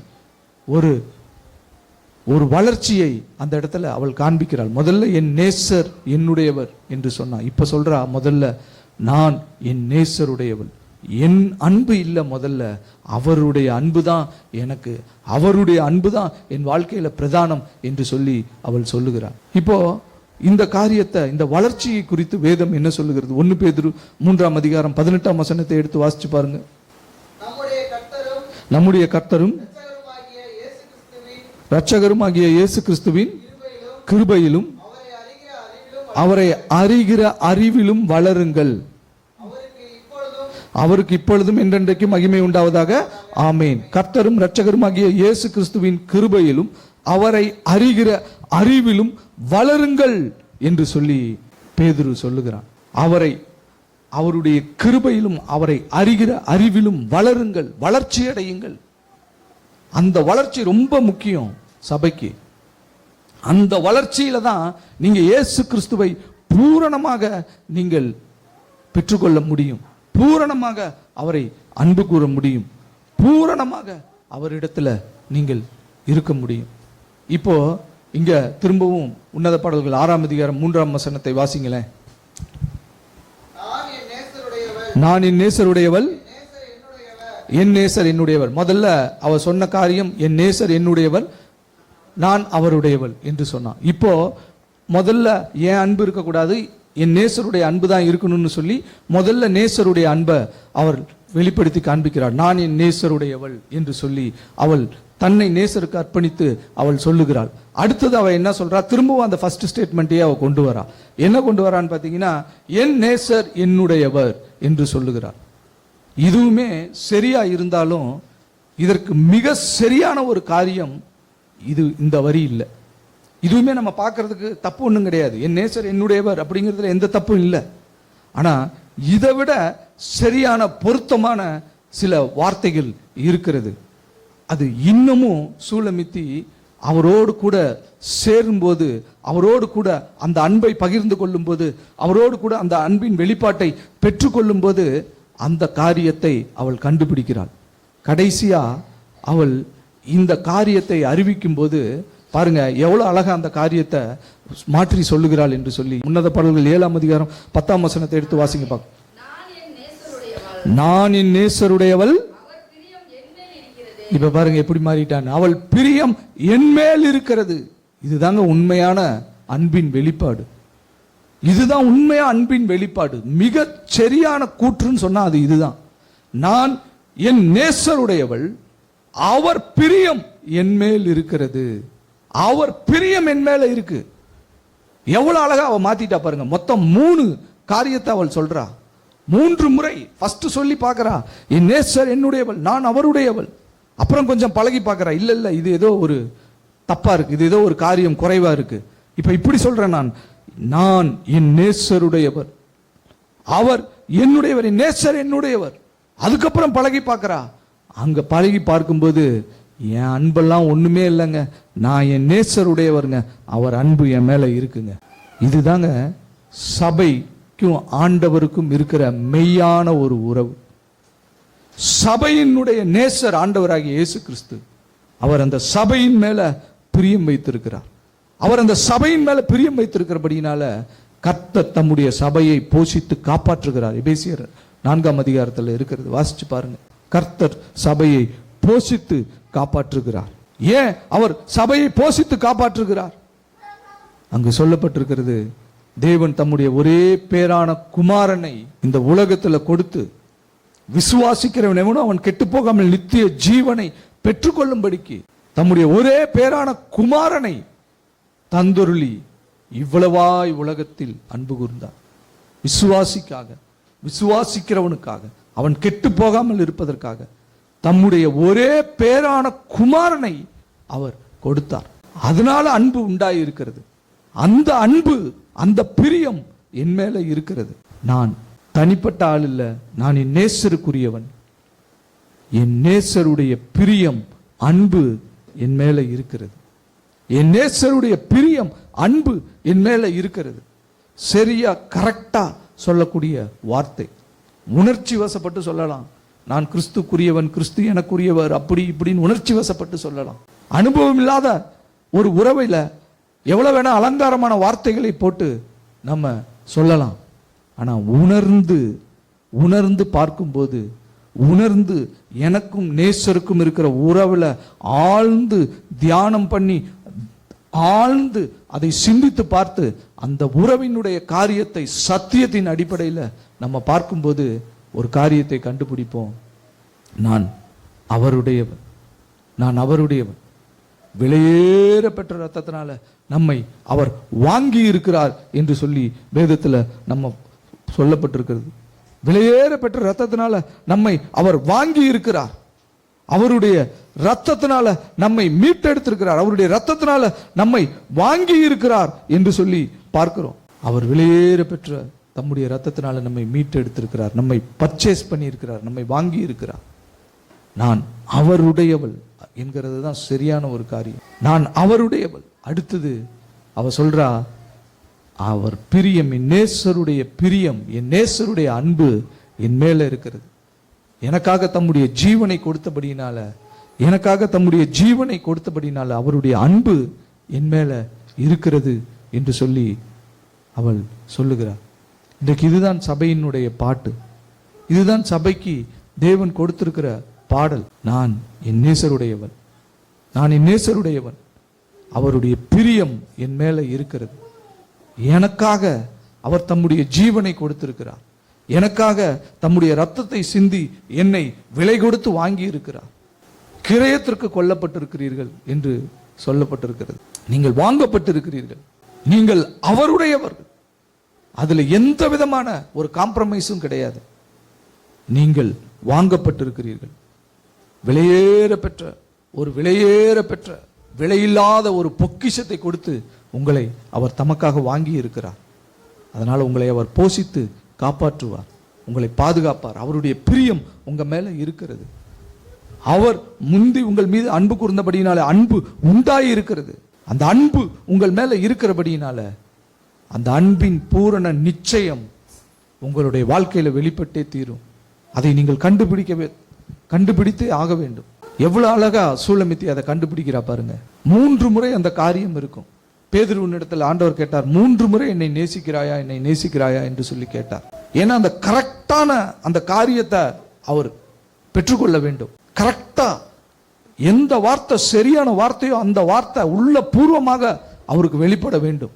A: ஒரு வளர்ச்சியை அந்த இடத்துல அவள் காண்பிக்கிறாள். முதல்ல என் நேசர் என்னுடையவர் என்று சொன்னா, இப்ப சொல்றா முதல்ல நான் என் நேசருடையவள். என் அன்பு இல்லை, முதல்ல அவருடைய அன்பு தான் எனக்கு, அவருடைய அன்பு தான் என் வாழ்க்கையில பிரதானம் என்று சொல்லி அவள் சொல்லுகிறாள். இப்போ இந்த காரியத்தை, இந்த வளர்ச்சியை குறித்து வேதம் என்ன சொல்லுகிறது? 1 பேதுரு 3ஆம் அதிகாரம் 18ஆம் வசனத்தை எடுத்து வாசிச்சு பாருங்க. நம்முடைய கர்த்தரும் இரட்சகருமாகிய இயேசு கிறிஸ்துவின் கிருபையிலும் அவரை அறிகிற அறிவிலும் வளருங்கள். அவருக்கு இப்பொழுதும் என்றென்றைக்கும் மகிமை உண்டாவதாக. ஆமேன். கர்த்தரும் இரட்சகருமாகிய இயேசு கிறிஸ்துவின் கிருபையிலும் அவரை அறிகிற அறிவிலும் வளருங்கள் என்று சொல்லி பேதுரு சொல்லுகிறான். அவருடைய கிருபையிலும் அவரை அறிகிற அறிவிலும் வளருங்கள், வளர்ச்சி அடையுங்கள். அந்த வளர்ச்சி ரொம்ப முக்கியம் சபைக்கு. அந்த வளர்ச்சியில தான் நீங்க இயேசு கிறிஸ்துவை பூரணமாக நீங்கள் பெற்றுக்கொள்ள முடியும். பூரணமாக அவரை அன்பு கூற முடியும். பூரணமாக அவரிடத்துல நீங்கள் இருக்க முடியும். இப்போ இங்க திரும்பவும் உன்னத பாடல்கள் 6ஆம் அதிகாரம் 3ஆம் வசனத்தை வாசிங்களேன். நான் என் நேசருடையவள், என் நேசர் என்னுடையவர். முதல்ல அவ சொன்ன காரியம் என் நேசர் என்னுடையவர், நான் அவருடையவள் என்று சொன்னான். இப்போ முதல்ல என் அன்பு இருக்கக்கூடாது, என் நேசருடைய அன்பு தான் இருக்கணும்னு சொல்லி முதல்ல நேசருடைய அன்பை அவர் வெளிப்படுத்தி காண்பிக்கிறார். நான் என் நேசருடையவள் என்று சொல்லி அவள் தன்னை நேசருக்கு அர்ப்பணித்து அவள் சொல்லுகிறாள். அடுத்தது அவள் என்ன சொல்றா? திரும்பவும் அந்த ஃபர்ஸ்ட் ஸ்டேட்மெண்ட்டையே அவள் கொண்டு வரா. என்ன கொண்டு வரான்னு பார்த்தீங்கன்னா, என் நேசர் என்னுடையவர் என்று சொல்லுகிறார். இதுவுமே சரியா இருந்தாலும் இதற்கு மிக சரியான ஒரு காரியம் இது, இந்த வரி இல்லை. இதுவுமே நம்ம பார்க்கறதுக்கு தப்பு ஒன்றும் கிடையாது. என் நேசர் என்னுடையவர் அப்படிங்கிறதுல எந்த தப்பும் இல்லை. ஆனா இதை விட சரியான பொருத்தமான சில வார்த்தைகள் இருக்கிறது. அது இன்னமும் சூலமித்தி அவரோடு கூட சேரும்போது, அவரோடு கூட அந்த அன்பை பகிர்ந்து கொள்ளும் போது, அவரோடு கூட அந்த அன்பின் வெளிப்பாட்டை பெற்றுக்கொள்ளும் போது அந்த காரியத்தை அவள் கண்டுபிடிக்கிறாள். கடைசியா அவள் இந்த காரியத்தை அறிவிக்கும் போது பாருங்க எவ்வளவு அழகா அந்த காரியத்தை மாற்றி சொல்லுகிறாள் என்று சொல்லி உன்னத பாடல்கள் 7ஆம் அதிகாரம் 10ஆம் வசனத்தை எடுத்து வாசிங்க பாக்க. நான் என் நேசருடையவள். இப்ப பாருங்க எப்படி மாறிட்டான். அவள் பிரியம் என்மேல் இருக்கிறது. இதுதாங்க உண்மையான அன்பின் வெளிப்பாடு. இதுதான் உண்மையா அன்பின் வெளிப்பாடு. மிக சரியான கூற்றுன்னு சொன்னா அது இதுதான். நான் என் நேசருடையவள், அவர் பிரியம் என்மேல் இருக்கிறது. அவர் பிரியம் என் மேல இருக்கு. எவ்வளவு அழகா அவ மாத்திட்டா பாருங்க. மொத்தம் 3 காரியத்தை அவள் சொல்றா. 3 முறை ஃபர்ஸ்ட் சொல்லி பார்க்கறா, என் நேசர் என்னுடையவள், நான் அவருடையவள். அப்புறம் கொஞ்சம் பழகி பார்க்கறா, இல்ல இல்ல இது ஏதோ ஒரு தப்பா இருக்கு, இது ஏதோ ஒரு காரியம் குறைவா இருக்கு. இப்ப இப்படி சொல்றேன், நான் என் நேசருடையவர், அவர் என்னுடையவர், என் நேசர் என்னுடையவர். அதுக்கப்புறம் பழகி பார்க்கறா. அங்க பழகி பார்க்கும்போது என் அன்பெல்லாம் ஒண்ணுமே இல்லைங்க, நான் என் நேசருடையவருங்க, அவர் அன்பு என் மேல இருக்குங்க. இதுதாங்க சபைக்கு சபைக்கும் ஆண்டவருக்கும் இருக்கிற மெய்யான ஒரு உறவு. சபையினுடைய நேசர் ஆண்டவராகிய இயேசு கிறிஸ்து. அவர் அந்த சபையின் மேல பிரியம் வைத்திருக்கிறார். அவர் அந்த சபையின் மேல பிரியம் வைத்திருக்கிறபடினால கர்த்தர் தம்முடைய சபையை போஷித்து காப்பாற்றுகிறார். எபேசியர் 4ஆம் அதிகாரத்தில் இருக்கிறது, வாசிச்சு பாருங்க. கர்த்தர் சபையை போஷித்து காப்பாற்றுகிறார். ஏன் அவர் சபையை போஷித்து காப்பாற்றுகிறார்? அங்கு சொல்லப்பட்டிருக்கிறது, தேவன் தம்முடைய ஒரே பேரான குமாரனை இந்த உலகத்துல கொடுத்து விசுவாசிக்கிறவன் எவனோ அவன் கெட்டு போகாமல் நித்திய ஜீவனை பெற்றுக்கொள்ளும்படிக்கு தம்முடைய ஒரே பேரான குமாரனை தந்தொருளி இவ்வளவாய் உலகத்தில் அன்பு கூர்ந்தார். விசுவாசிக்கிறவனுக்காக, அவன் கெட்டு போகாமல் இருப்பதற்காக தம்முடைய ஒரே பேரான குமாரனை அவர் கொடுத்தார். அதனால அன்பு உண்டாய் இருக்கிறது. அந்த அன்பு, அந்த பிரியம் என் மேல இருக்கிறது. நான் தனிப்பட்ட ஆள் இல்ல, நான் என் நேசருக்குரியவன். என் நேசருடைய பிரியம், அன்பு என் மேல இருக்கிறது. என் நேசருடைய பிரியம், அன்பு என் மேல இருக்கிறது. சரியா கரெக்டா சொல்லக்கூடிய வார்த்தை. உணர்ச்சி வசப்பட்டு சொல்லலாம், நான் கிறிஸ்துக்குரியவன், கிறிஸ்து எனக்குரியவர், அப்படி இப்படின்னு உணர்ச்சி வசப்பட்டு சொல்லலாம். அனுபவம் இல்லாத ஒரு உறவையில எவ்வளவு வேணா அலங்காரமான வார்த்தைகளை போட்டு நம்ம சொல்லலாம். ஆனா உணர்ந்து பார்க்கும்போது, உணர்ந்து எனக்கும் நேசருக்கும் இருக்கிற உறவுல ஆழ்ந்து தியானம் பண்ணி, ஆழ்ந்து அதை சிந்தித்து பார்த்து அந்த உறவினுடைய காரியத்தை சத்தியத்தின் அடிப்படையில் நம்ம பார்க்கும்போது ஒரு காரியத்தை கண்டுபிடிப்போம். நான் அவருடையவன். விலையேற பெற்ற ரத்தத்தினால நம்மை அவர் வாங்கி இருக்கிறார் என்று சொல்லி வேதத்தில் நம்ம சொல்லப்பட்டிருக்கிறது. விலையேற பெற்ற ரத்தத்தினால நம்மை அவர் வாங்கி இருக்கிறார். அவருடைய ரத்தத்தினால நம்மை மீட்டெடுத்திருக்கிறார். அவருடைய ரத்தத்தினால நம்மை வாங்கி இருக்கிறார் என்று சொல்லி பார்க்கிறோம். அவர் விலையேற பெற்ற தம்முடைய ரத்தத்தினால நம்மை மீட்டெடுத்திருக்கிறார், நம்மை பர்ச்சேஸ் பண்ணி இருக்கிறார், நம்மை வாங்கி இருக்கிறார். நான் அவருடையவள் என்கிறது தான் சரியான ஒரு காரியம். நான் அவருடையவள். அடுத்தது அவ சொல்றா, அவர் பிரியம், என் நேசருடைய பிரியம், என் நேசருடைய அன்பு என் மேல இருக்கிறது. எனக்காக தம்முடைய ஜீவனை கொடுத்தபடினால அவருடைய அன்பு என் மேல இருக்கிறது என்று சொல்லி அவள் சொல்லுகிறார். இன்றைக்கு இதுதான் சபையினுடைய பாட்டு, இதுதான் சபைக்கு தேவன் கொடுத்திருக்கிற பாடல். நான் என் நேசருடையவன், அவருடைய பிரியம் என் மேல இருக்கிறது. எனக்காக அவர் தம்முடைய ஜீவனை கொடுத்திருக்கிறார். எனக்காக தம்முடைய ரத்தத்தை சிந்தி என்னை விலை கொடுத்து வாங்கி இருக்கிறார். கிரயத்திற்கு கொல்லப்பட்டிருக்கிறீர்கள் என்று சொல்லப்பட்டிருக்கிறது. நீங்கள் வாங்கப்பட்டிருக்கிறீர்கள், நீங்கள் அவருடையவர்கள். அதுல எந்த விதமான ஒரு காம்ப்ரமைஸும் கிடையாது. நீங்கள் வாங்கப்பட்டிருக்கிறீர்கள். விலையேற பெற்ற விலையில்லாத ஒரு பொக்கிஷத்தை கொடுத்து உங்களை அவர் தமக்காக வாங்கி இருக்கிறார். அதனால உங்களை அவர் போஷித்து காப்பாற்றுவார், உங்களை பாதுகாப்பார். அவருடைய பிரியம் உங்க மேல இருக்கிறது. அவர் முந்தி உங்கள் மீது அன்பு கூர்ந்தபடியினால அன்பு உண்டாய் இருக்கிறது. அந்த அன்பு உங்கள் மேல இருக்கிறபடியினால அந்த அன்பின் பூரண நிச்சயம் உங்களுடைய வாழ்க்கையில வெளிப்பட்டே தீரும். அதை நீங்கள் கண்டுபிடித்தே ஆக வேண்டும். எவ்வளவு அழகா சூலமித்தி அதை கண்டுபிடிக்கிறா பாருங்க. 3 முறை அந்த காரியம் இருக்கும். பேதுருவினிடத்தில் ஆண்டவர் கேட்டார், 3 முறை என்னை நேசிக்கிறாயா என்று சொல்லி கேட்டார். ஏன்னா அந்த கரெக்டான அந்த காரியத்தை அவர் பெற்றுக்கொள்ள வேண்டும். கரெக்டா எந்த வார்த்தை சரியான வார்த்தையோ அந்த வார்த்தை உள்ள பூர்வமாக அவருக்கு வெளிப்பட வேண்டும்.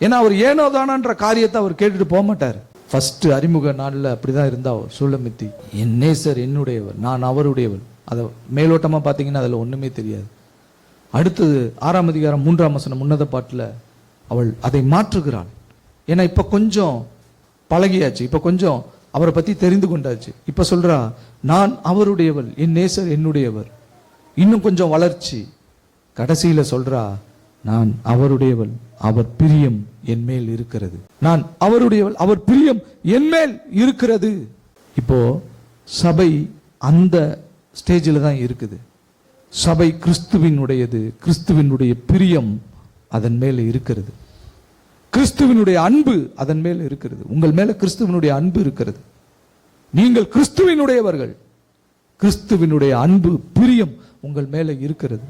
A: ஏன்னா அவர் ஏனோதானன்ற காரியத்தை அவர் கேட்டுட்டு போக மாட்டார். ஃபர்ஸ்ட் அறிமுக நாளில் அப்படிதான் இருந்தா சூலமித்தி. என் நேசர் என்னுடையவர், நான் அவருடையவர். அதை மேலோட்டமா பார்த்தீங்கன்னா அதில் ஒண்ணுமே தெரியாது. அடுத்தது 6ஆம் அதிகாரம் 3ஆம் வசனம் உன்னத பாட்டில் அவள் அதை மாற்றுகிறாள். ஏன்னா இப்ப கொஞ்சம் பழகியாச்சு, இப்ப கொஞ்சம் அவரை பத்தி தெரிந்து கொண்டாச்சு. இப்ப சொல்றா, நான் அவருடையவள், என் நேசர் என்னுடையவர். இன்னும் கொஞ்சம் வளர்ச்சி. கடைசியில சொல்றா, நான் அவருடையவள், அவர் பிரியம் என் மேல் இருக்கிறது. நான் அவருடையவள், அவர் பிரியம் என் மேல் இருக்கிறது. இப்போ சபை அந்த ஸ்டேஜில் தான் இருக்குது. சபை கிறிஸ்துவினுடையது, கிறிஸ்துவினுடைய பிரியம் அதன் மேல இருக்கிறது. கிறிஸ்துவினுடைய அன்பு அதன் மேல் இருக்கிறது. உங்கள் மேல கிறிஸ்துவினுடைய அன்பு இருக்கிறது. நீங்கள் கிறிஸ்துவினுடையவர்கள். கிறிஸ்துவினுடைய அன்பு, பிரியம் உங்கள் மேல இருக்கிறது.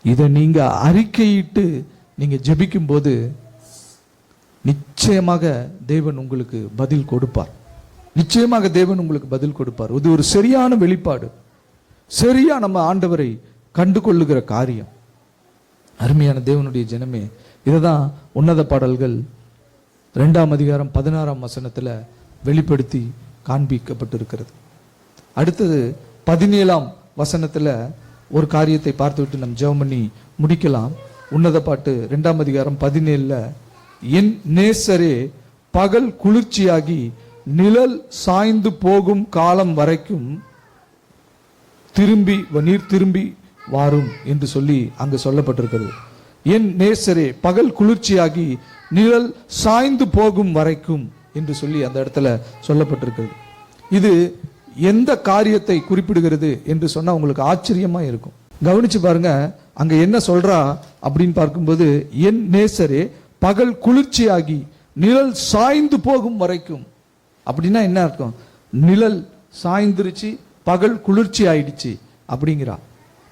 A: இதை நீங்க அறிக்கையிட்டு நீங்க ஜெபிக்கும் போது நிச்சயமாக தேவன் உங்களுக்கு பதில் கொடுப்பார். நிச்சயமாக தேவன் உங்களுக்கு பதில் கொடுப்பார். இது ஒரு சரியான வெளிப்பாடு, சரியா நம்ம ஆண்டவரை கண்டு கொள்ளுகிற காரியம். அருமையான தேவனுடைய ஜனமே, இதுதான் உன்னத பாடல்கள் 2ஆம் அதிகாரம் 16ஆம் வசனத்துல வெளிப்படுத்தி காண்பிக்கப்பட்டிருக்கிறது. அடுத்தது 17ஆம் வசனத்துல ஒரு காரியத்தை பார்த்துவிட்டு நம் ஜெபம் பண்ணி முடிக்கலாம். உன்னத பாட்டு 2ஆம் அதிகாரம் 17ல, என் நேசரே பகல் குளிர்ச்சியாகி நிழல் சாய்ந்து போகும் காலம் வரைக்கும் நீர் திரும்பி வாரும் என்று சொல்லி அங்கு சொல்லப்பட்டிருக்கிறது. என் நேசரே பகல் குளிர்ச்சியாகி நிழல் சாய்ந்து போகும் வரைக்கும் என்று சொல்லி அந்த இடத்துல சொல்லப்பட்டிருக்கிறது. இது எந்த காரியத்தை குறிப்பிடுகிறது என்று சொன்னா உங்களுக்கு ஆச்சரியமா இருக்கும். கவனிச்சு பாருங்க, அங்க என்ன சொல்றா அப்படின்னு பார்க்கும்போது, என் நேசரே பகல் குளிர்ச்சியாகி நிழல் சாய்ந்து போகும் வரைக்கும். அப்படின்னா என்ன அர்த்தம்? நிழல் சாய்ந்துருச்சு, பகல் குளிர்ச்சி ஆயிடுச்சு அப்படிங்கிறா.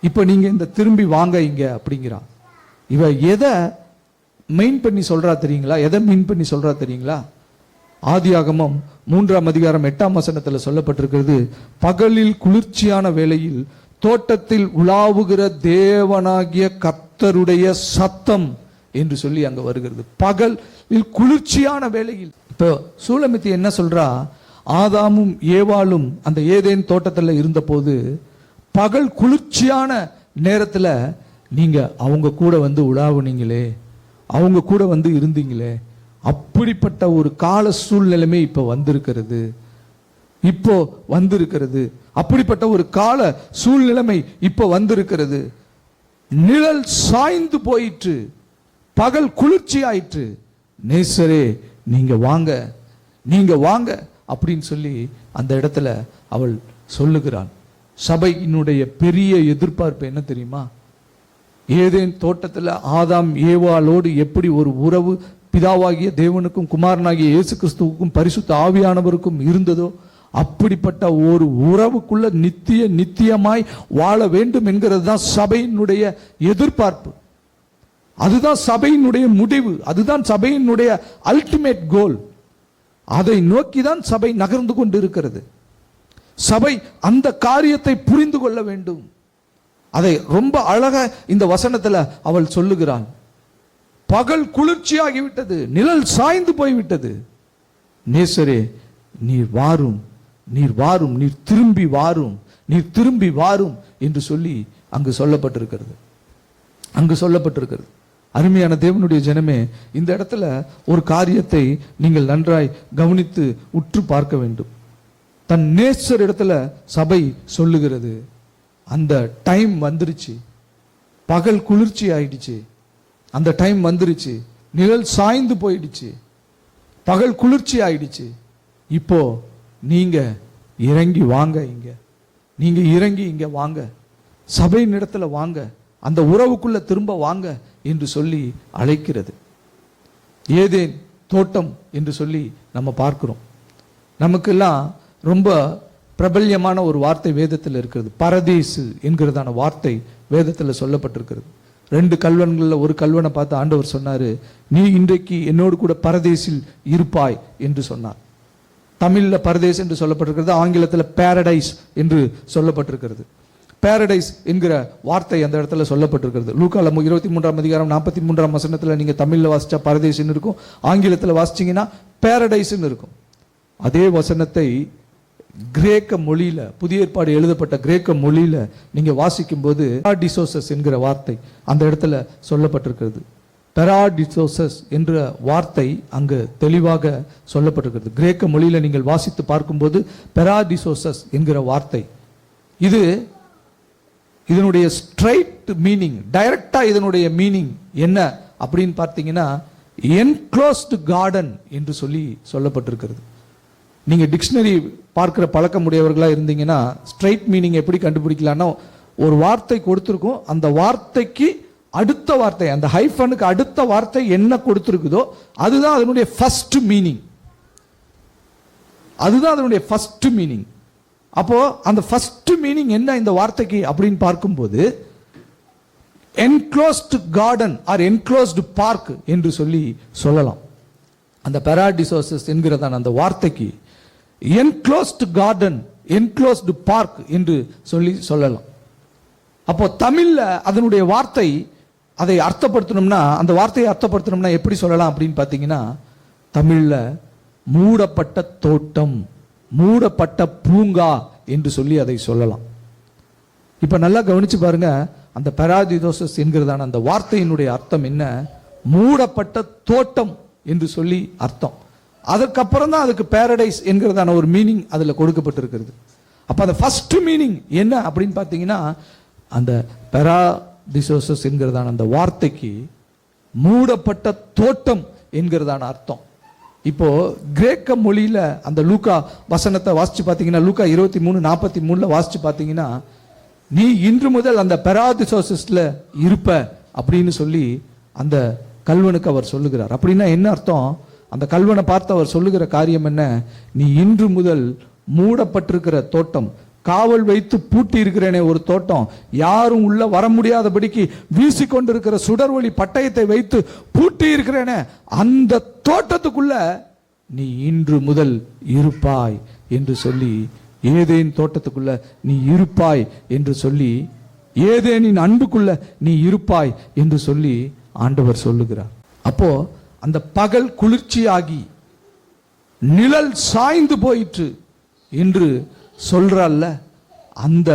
A: இப்ப நீங்க இந்த திரும்பி வாங்க இங்க அப்படிங்கிறா. இவ எதை மெயின் பண்ணி சொல்றா தெரியுங்களா? எதை மீன் பண்ணி சொல்றா தெரியுங்களா? ஆதியாகமம் 3ஆம் அதிகாரம் 8ஆம் வசனத்துல சொல்லப்பட்டிருக்கிறது, பகலில் குளிர்ச்சியான வேளையில் தோட்டத்தில் உலாவுகிற தேவனாகிய கர்த்தருடைய சத்தம் என்று சொல்லி அங்க வருகிறது. பகலில் குளிர்ச்சியான வேளையில். இப்போ சூலமித்தி என்ன சொல்றா? ஆதாமும் ஏவாளும் அந்த ஏதேன் தோட்டத்துல இருந்த போது பகல் குளிர்ச்சியான நேரத்துல நீங்க அவங்க கூட வந்து உலாவுனீங்களே, அவங்க கூட வந்து இருந்தீங்களே. அப்படிப்பட்ட ஒரு கால சூழ்நிலைமை இப்ப வந்திருக்கிறது. இப்போ வந்திருக்கிறது. அப்படிப்பட்ட ஒரு கால சூழ்நிலைமை இப்ப வந்திருக்கிறது. நிழல் சாய்ந்து போயிற்று, பகல் குளிர்ச்சி ஆயிற்று. நேசரே நீங்க வாங்க, நீங்க வாங்க அப்படின்னு சொல்லி அந்த இடத்துல அவள் சொல்லுகிறாள். சபையினுடைய பெரிய எதிர்பார்ப்பு என்ன தெரியுமா? ஏதேன் தோட்டத்துல ஆதாம் ஏவாளோடு எப்படி ஒரு உறவு பிதாவாகிய தேவனுக்கும் குமாரனாகிய இயேசு கிறிஸ்துவுக்கும் பரிசுத்த ஆவியானவருக்கும் இருந்ததோ, அப்படிப்பட்ட ஒரு உறவுக்குள்ள நித்தியமாய் வாழ வேண்டும் என்கிறது தான் சபையினுடைய எதிர்பார்ப்பு. அதுதான் சபையினுடைய முடிவு. அதுதான் சபையினுடைய அல்டிமேட் கோல். அதை நோக்கிதான் சபை நகர்ந்து கொண்டு இருக்கிறது. சபை அந்த காரியத்தை புரிந்து கொள்ள வேண்டும். அதை ரொம்ப அழகா இந்த வசனத்துல அவள் சொல்லுகிறாள். பகல் குளிர்ச்சியாகிவிட்டது, நிழல் சாய்ந்து போய்விட்டது. நேசரே நீர் வாரும், நீர் வாரும், நீர் திரும்பி வாரும், நீர் திரும்பி வாரும் என்று சொல்லி அங்கு சொல்லப்பட்டிருக்கிறது. அங்கு சொல்லப்பட்டிருக்கிறது. அருமையான தேவனுடைய ஜனமே, இந்த இடத்துல ஒரு காரியத்தை நீங்கள் நன்றாய் கவனித்து உற்று பார்க்க வேண்டும். தன் நேசர் இடத்துல சபை சொல்லுகிறது, அந்த டைம் வந்துருச்சு, பகல் குளிர்ச்சி ஆயிடுச்சு, அந்த டைம் வந்துருச்சு, நிழல் சாய்ந்து போயிடுச்சு, பகல் குளிர்ச்சி ஆயிடுச்சு. இப்போ நீங்க இறங்கி வாங்க, இங்க நீங்க இறங்கி இங்க வாங்க, சபையின் இடத்துல வாங்க, அந்த உறவுக்குள்ள திரும்ப வாங்க என்று சொல்லி அழைக்கிறது. ஏதேன் தோட்டம் என்று சொல்லி நம்ம பார்க்கிறோம். நமக்கெல்லாம் ரொம்ப பிரபல்யமான ஒரு வார்த்தை வேதத்தில் இருக்கிறது. பரதேசு என்கிறதான வார்த்தை வேதத்தில் சொல்லப்பட்டிருக்கிறது. 2 கல்வன்களில் ஒரு கல்வனை பார்த்து ஆண்டவர் சொன்னாரு, நீ இன்றைக்கு என்னோடு கூட பரதேசில் இருப்பாய் என்று சொன்னார். தமிழ்ல பரதேஸ் என்று சொல்லப்பட்டிருக்கிறது, ஆங்கிலத்தில் பாரடைஸ் என்று சொல்லப்பட்டிருக்கிறது. பாரடைஸ் என்கிற வார்த்தை அந்த இடத்துல சொல்லப்பட்டிருக்கிறது. லூக்கால 23ஆம் அதிகாரம் 43ஆம் வசனத்துல நீங்க தமிழ்ல வாசிச்சா பரதேஸ்னு இருக்கும், ஆங்கிலத்தில் வாசிச்சீங்கன்னா பாரடைஸ்னு இருக்கும். அதே வசனத்தை கிரேக்க மொழியில, புதிய ஏற்பாடு எழுதப்பட்ட கிரேக்க மொழியில நீங்க வாசிக்கும் போது பெராடிசோசஸ் என்கிற வார்த்தை அந்த இடத்துல சொல்லப்பட்டிருக்கிறது. பெராடிசோசஸ் என்ற வார்த்தை அங்கு தெளிவாக சொல்லப்பட்டிருக்கிறது. கிரேக்க மொழியில நீங்கள் வாசித்து பார்க்கும்போது பெராடிசோசஸ் என்கிற வார்த்தை, இதனுடைய ஸ்ட்ரைட் மீனிங், டைரக்டா இதனுடைய மீனிங் என்ன அப்படின்னு பார்த்தீங்கன்னா, என்க்ளோஸ்டு கார்டன் என்று சொல்லி சொல்லப்பட்டிருக்கிறது. நீங்க டிக்ஷனரி பார்க்கிற பழக்கம் உடையவர்களா இருந்தீங்கன்னா ஸ்ட்ரைட் மீனிங் எப்படி கண்டுபிடிக்கலாம்னா, ஒரு வார்த்தை கொடுத்திருக்கும், அந்த வார்த்தைக்கு அடுத்த வார்த்தை, அந்த ஹைஃபனுக்கு அடுத்த வார்த்தை என்ன கொடுத்திருக்குதோ அதுதான் அதனுடைய ஃபர்ஸ்ட் மீனிங். அதுதான் அதனுடைய ஃபர்ஸ்ட் மீனிங். அப்போ அந்த ஃபர்ஸ்ட் மீனிங் என்ன இந்த வார்த்தைக்கு அப்படின்னு பார்க்கும்போது, enclosed garden or enclosed park என்று சொல்லலாம். அந்த பெராடிசோசஸ் என்கிறதான அந்த வார்த்தைக்கு என்க்ளோஸ்டு கார்டன், என்க்ளோஸ்டு பார்க் என்று சொல்லலாம். அப்போ தமிழ்ல அதனுடைய வார்த்தை, அதை அர்த்தப்படுத்தணும்னா, அந்த வார்த்தையை அர்த்தப்படுத்தணும்னா எப்படி சொல்லலாம் அப்படின்னு பார்த்தீங்கன்னா, தமிழ்ல மூடப்பட்ட தோட்டம், மூடப்பட்ட பூங்கா என்று சொல்லி அதை சொல்லலாம். இப்ப நல்லா கவனிச்சு பாருங்க, அந்த பெராடிசோசஸ் என்கிறதான அந்த வார்த்தையினுடைய அர்த்தம் என்ன? மூடப்பட்ட தோட்டம் என்று சொல்லி அர்த்தம். அதற்கப்புறம் தான் அதுக்கு பாரடைஸ் என்கிறதான ஒரு மீனிங் அதுல கொடுக்கப்பட்டிருக்கிறது. அப்ப அந்த ஃபர்ஸ்ட் மீனிங் என்ன அப்படின்னு பார்த்தீங்கன்னா, அந்த பெராடிசோசஸ் என்கிறதான அந்த வார்த்தைக்கு மூடப்பட்ட தோட்டம் என்கிறதான அர்த்தம். இப்போ கிரேக்க மொழியில அந்த லூக்கா வசனத்தை வாசிச்சு பார்த்தீங்கன்னா, லூக்கா 23:43 வாசிச்சு பார்த்தீங்கன்னா, நீ இன்று முதல் அந்த பெராடிசோசஸ்ல இருப்ப அப்படின்னு சொல்லி அந்த கல்வனுக்கு அவர் சொல்லுகிறார். அப்படின்னா என்ன அர்த்தம்? அந்த கல்வனை பார்த்து அவர் சொல்லுகிற காரியம் என்ன? நீ இன்று முதல் மூடப்பட்டிருக்கிற தோட்டம், காவல் வைத்து பூட்டி இருக்கிறேனே ஒரு தோட்டம், யாரும் உள்ள வர முடியாதபடிக்கு வீசிக்கொண்டிருக்கிற சுடர்வொளி பட்டயத்தை வைத்து பூட்டி இருக்கிறேனே, அந்த தோட்டத்துக்குள்ள நீ இன்று முதல் இருப்பாய் என்று சொல்லி, ஏதேன் தோட்டத்துக்குள்ள நீ இருப்பாய் என்று சொல்லி, ஏதேனின் அன்புக்குள்ள நீ இருப்பாய் என்று சொல்லி ஆண்டவர் சொல்லுகிறார். அப்போ அந்த பகல் குளிர்ச்சியாகி நிழல் சாய்ந்து போயிற்று என்று சொல்றல்ல, அந்த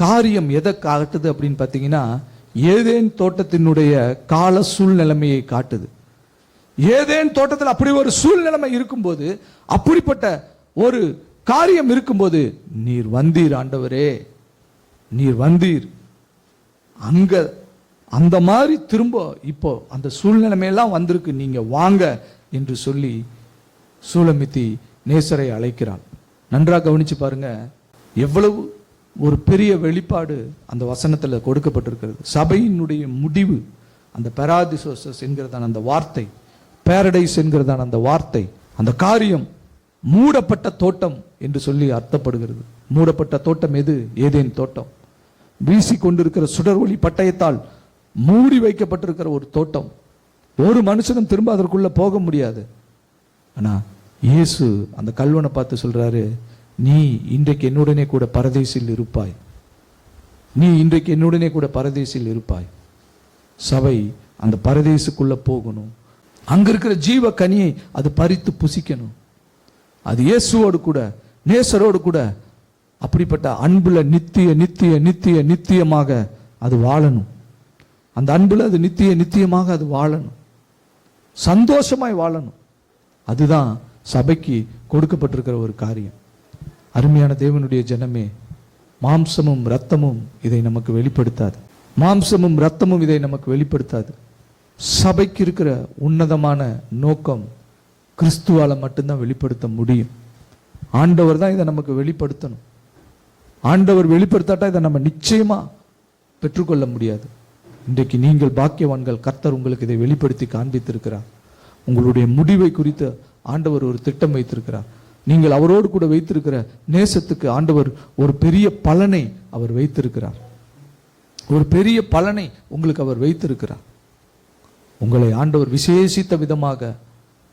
A: காரியம் எதை காட்டுது அப்படின்னு பார்த்தீங்கன்னா, ஏதேன் தோட்டத்தினுடைய கால சூழ்நிலைமையை காட்டுது. ஏதேன் தோட்டத்தில் அப்படி ஒரு சூழ்நிலைமை இருக்கும்போது, அப்படிப்பட்ட ஒரு காரியம் இருக்கும்போது, நீர் வந்தீர் ஆண்டவரே, நீர் வந்தீர், அங்க அந்த மாதிரி திரும்ப இப்போ அந்த சூழ்நிலைமையெல்லாம் வந்திருக்கு, நீங்க வாங்க என்று சொல்லி சூலமித்தி நேசரை அழைக்கிறான். நன்றாக கவனிச்சு பாருங்க, எவ்வளவு ஒரு பெரிய வெளிப்பாடு அந்த வசனத்துல கொடுக்கப்பட்டிருக்கிறது. சபையினுடைய முடிவு அந்த பெராடிசோசஸ் என்கிறதான அந்த வார்த்தை, பாரடைஸ் என்கிறதான அந்த வார்த்தை, அந்த காரியம் மூடப்பட்ட தோட்டம் என்று சொல்லி அர்த்தப்படுகிறது. மூடப்பட்ட தோட்டம் எது? ஏதேன் தோட்டம். வீசி கொண்டிருக்கிற சுடர்வொளி பட்டயத்தால் மூடி வைக்கப்பட்டிருக்கிற ஒரு தோட்டம். ஒரு மனுஷனும் திரும்ப அதற்குள்ள போக முடியாது. ஆனா இயேசு அந்த கல்வனை பார்த்து சொல்றாரு, நீ இன்றைக்கு என்னுடனே கூட பரதேசில் இருப்பாய், நீ இன்றைக்கு என்னுடனே கூட பரதேசில் இருப்பாய். சபை அந்த பரதேசுக்குள்ள போகணும், அங்க இருக்கிற ஜீவ கனியை அது பறித்து புசிக்கணும். அது இயேசுவோடு கூட, நேசரோடு கூட அப்படிப்பட்ட அன்புல நித்திய நித்திய நித்திய நித்தியமாக அது வாழணும். அந்த அன்புல அது நித்திய நித்தியமாக அது வாழணும், சந்தோஷமாய் வாழணும். அதுதான் சபைக்கு கொடுக்கப்பட்டிருக்கிற ஒரு காரியம். அருமையான தேவனுடைய ஜனமே, மாம்சமும் இரத்தமும் இதை நமக்கு வெளிப்படுத்தாது. மாம்சமும் இரத்தமும் இதை நமக்கு வெளிப்படுத்தாது. சபைக்கு இருக்கிற உன்னதமான நோக்கம் கிறிஸ்துவால மட்டும்தான் வெளிப்படுத்த முடியும். ஆண்டவர் தான் இதை நமக்கு வெளிப்படுத்தணும். ஆண்டவர் வெளிப்படுத்தாட்டா இதை நம்ம நிச்சயமா பெற்றுக்கொள்ள முடியாது. இன்றைக்கு நீங்கள் பாக்கியவான்கள், கர்த்தர் உங்களுக்கு இதை வெளிப்படுத்தி காண்பித்திருக்கிறார். உங்களுடைய முடிவை குறித்து ஆண்டவர் ஒரு திட்டம் வைத்திருக்கிறார். நீங்கள் அவரோடு கூட வைத்திருக்கிற நேசத்துக்கு ஆண்டவர் ஒரு பெரிய பலனை அவர் வைத்திருக்கிறார். ஒரு பெரிய பலனை உங்களுக்கு அவர் வைத்திருக்கிறார். உங்களை ஆண்டவர் விசேஷித்த விதமாக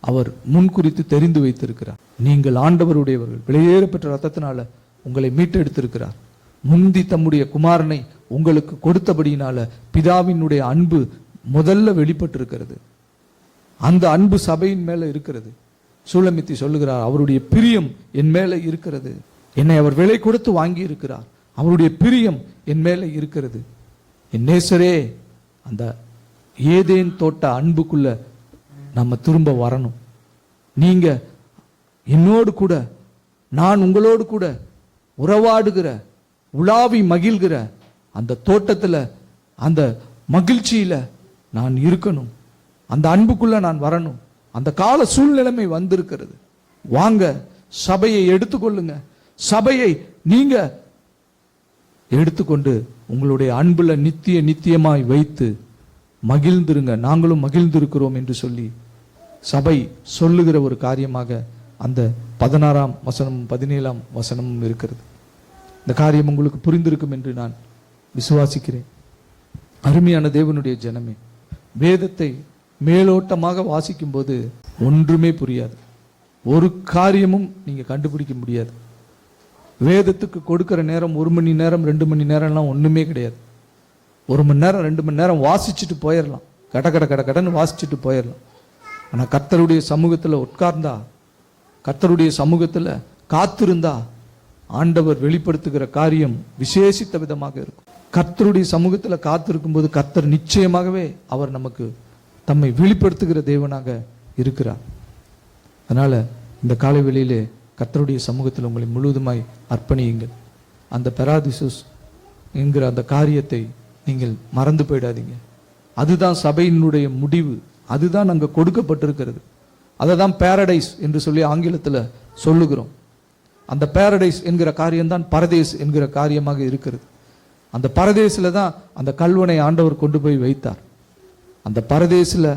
A: அவர் முன்குறித்து தெரிந்து வைத்திருக்கிறார். நீங்கள் ஆண்டவருடையவர்கள், வெளியேற பெற்ற ரத்தத்தினால உங்களை மீட்டெடுத்திருக்கிறார். முந்தி தம்முடைய குமாரனை உங்களுக்கு கொடுத்தபடியினால பிதாவினுடைய அன்பு முதல்ல வெளிப்பட்டிருக்கிறது. அந்த அன்பு சபையின் மேல இருக்கிறது. சூலமித்தி சொல்லுகிறார், அவருடைய பிரியம் என் மேல இருக்கிறது. என்னை அவர் விலை கொடுத்து வாங்கி இருக்கிறார். அவருடைய பிரியம் என் மேல இருக்கிறது. என் நேசரே, அந்த ஏதேன் தோட்ட அன்புக்குள்ள நம்ம திரும்ப வரணும். நீங்க என்னோடு கூட, நான் உங்களோடு கூட உறவாடுகிற, உலாவி மகிழ்கிற அந்த தோட்டத்துல, அந்த மகிழ்ச்சியில நான் இருக்கணும். அந்த அன்புக்குள்ள நான் வரணும். அந்த கால சூழ்நிலைமை வந்திருக்கிறது. வாங்க, சபையை எடுத்துக்கொள்ளுங்க. சபையை நீங்க எடுத்துக்கொண்டு உங்களுடைய அன்புல நித்திய நித்தியமாய் வைத்து மகிழ்ந்திருங்க, நாங்களும் மகிழ்ந்திருக்கிறோம் என்று சொல்லி சபை சொல்லுகிற ஒரு காரியமாக அந்த 16ஆம் வசனமும் 17ஆம் வசனமும் இருக்கிறது. இந்த காரியம் உங்களுக்கு புரிந்திருக்கும் என்று நான் விசுவாசிக்கிறேன். அருமையான தேவனுடைய ஜனமே, வேதத்தை மேலோட்டமாக வாசிக்கும் போது ஒன்றுமே புரியாது, ஒரு காரியமும் நீங்க கண்டுபிடிக்க முடியாது. வேதத்துக்கு கொடுக்கிற நேரம் 1 மணி நேரம் 2 மணி நேரம்லாம் ஒண்ணுமே கிடையாது. 1 மணி நேரம் 2 மணி நேரம் வாசிச்சுட்டு போயிடலாம், கடன்னு வாசிச்சுட்டு போயிடலாம். ஆனா கர்த்தருடைய சமூகத்துல உட்கார்ந்தா, கர்த்தருடைய சமூகத்துல காத்திருந்தா, ஆண்டவர் வெளிப்படுத்துகிற காரியம் விசேஷித்த விதமாக இருக்கும். கர்த்தருடைய சமூகத்துல காத்திருக்கும் போது கர்த்தர் நிச்சயமாகவே அவர் நமக்கு தம்மை வெளிப்படுத்துகிற தேவனாக இருக்கிறார். அதனால இந்த காலை வேளையிலே கர்த்தருடைய சமூகத்தில் உங்களை முழுவதுமாய் அர்ப்பணியுங்கள். அந்த பெராதிசஸ் என்கிற அந்த காரியத்தை நீங்கள் மறந்து போயிடாதீங்க. அதுதான் சபையினுடைய முடிவு, அதுதான் அங்கே கொடுக்கப்பட்டிருக்கிறது. அதை தான் பேரடைஸ் என்று சொல்லி ஆங்கிலத்தில் சொல்லுகிறோம். அந்த பேரடைஸ் என்கிற காரியம்தான் பரதேஸ் என்கிற காரியமாக இருக்கிறது. அந்த பரதேசில் தான் அந்த கல்வனை ஆண்டவர் கொண்டு போய் வைத்தார். அந்த பரதேசில்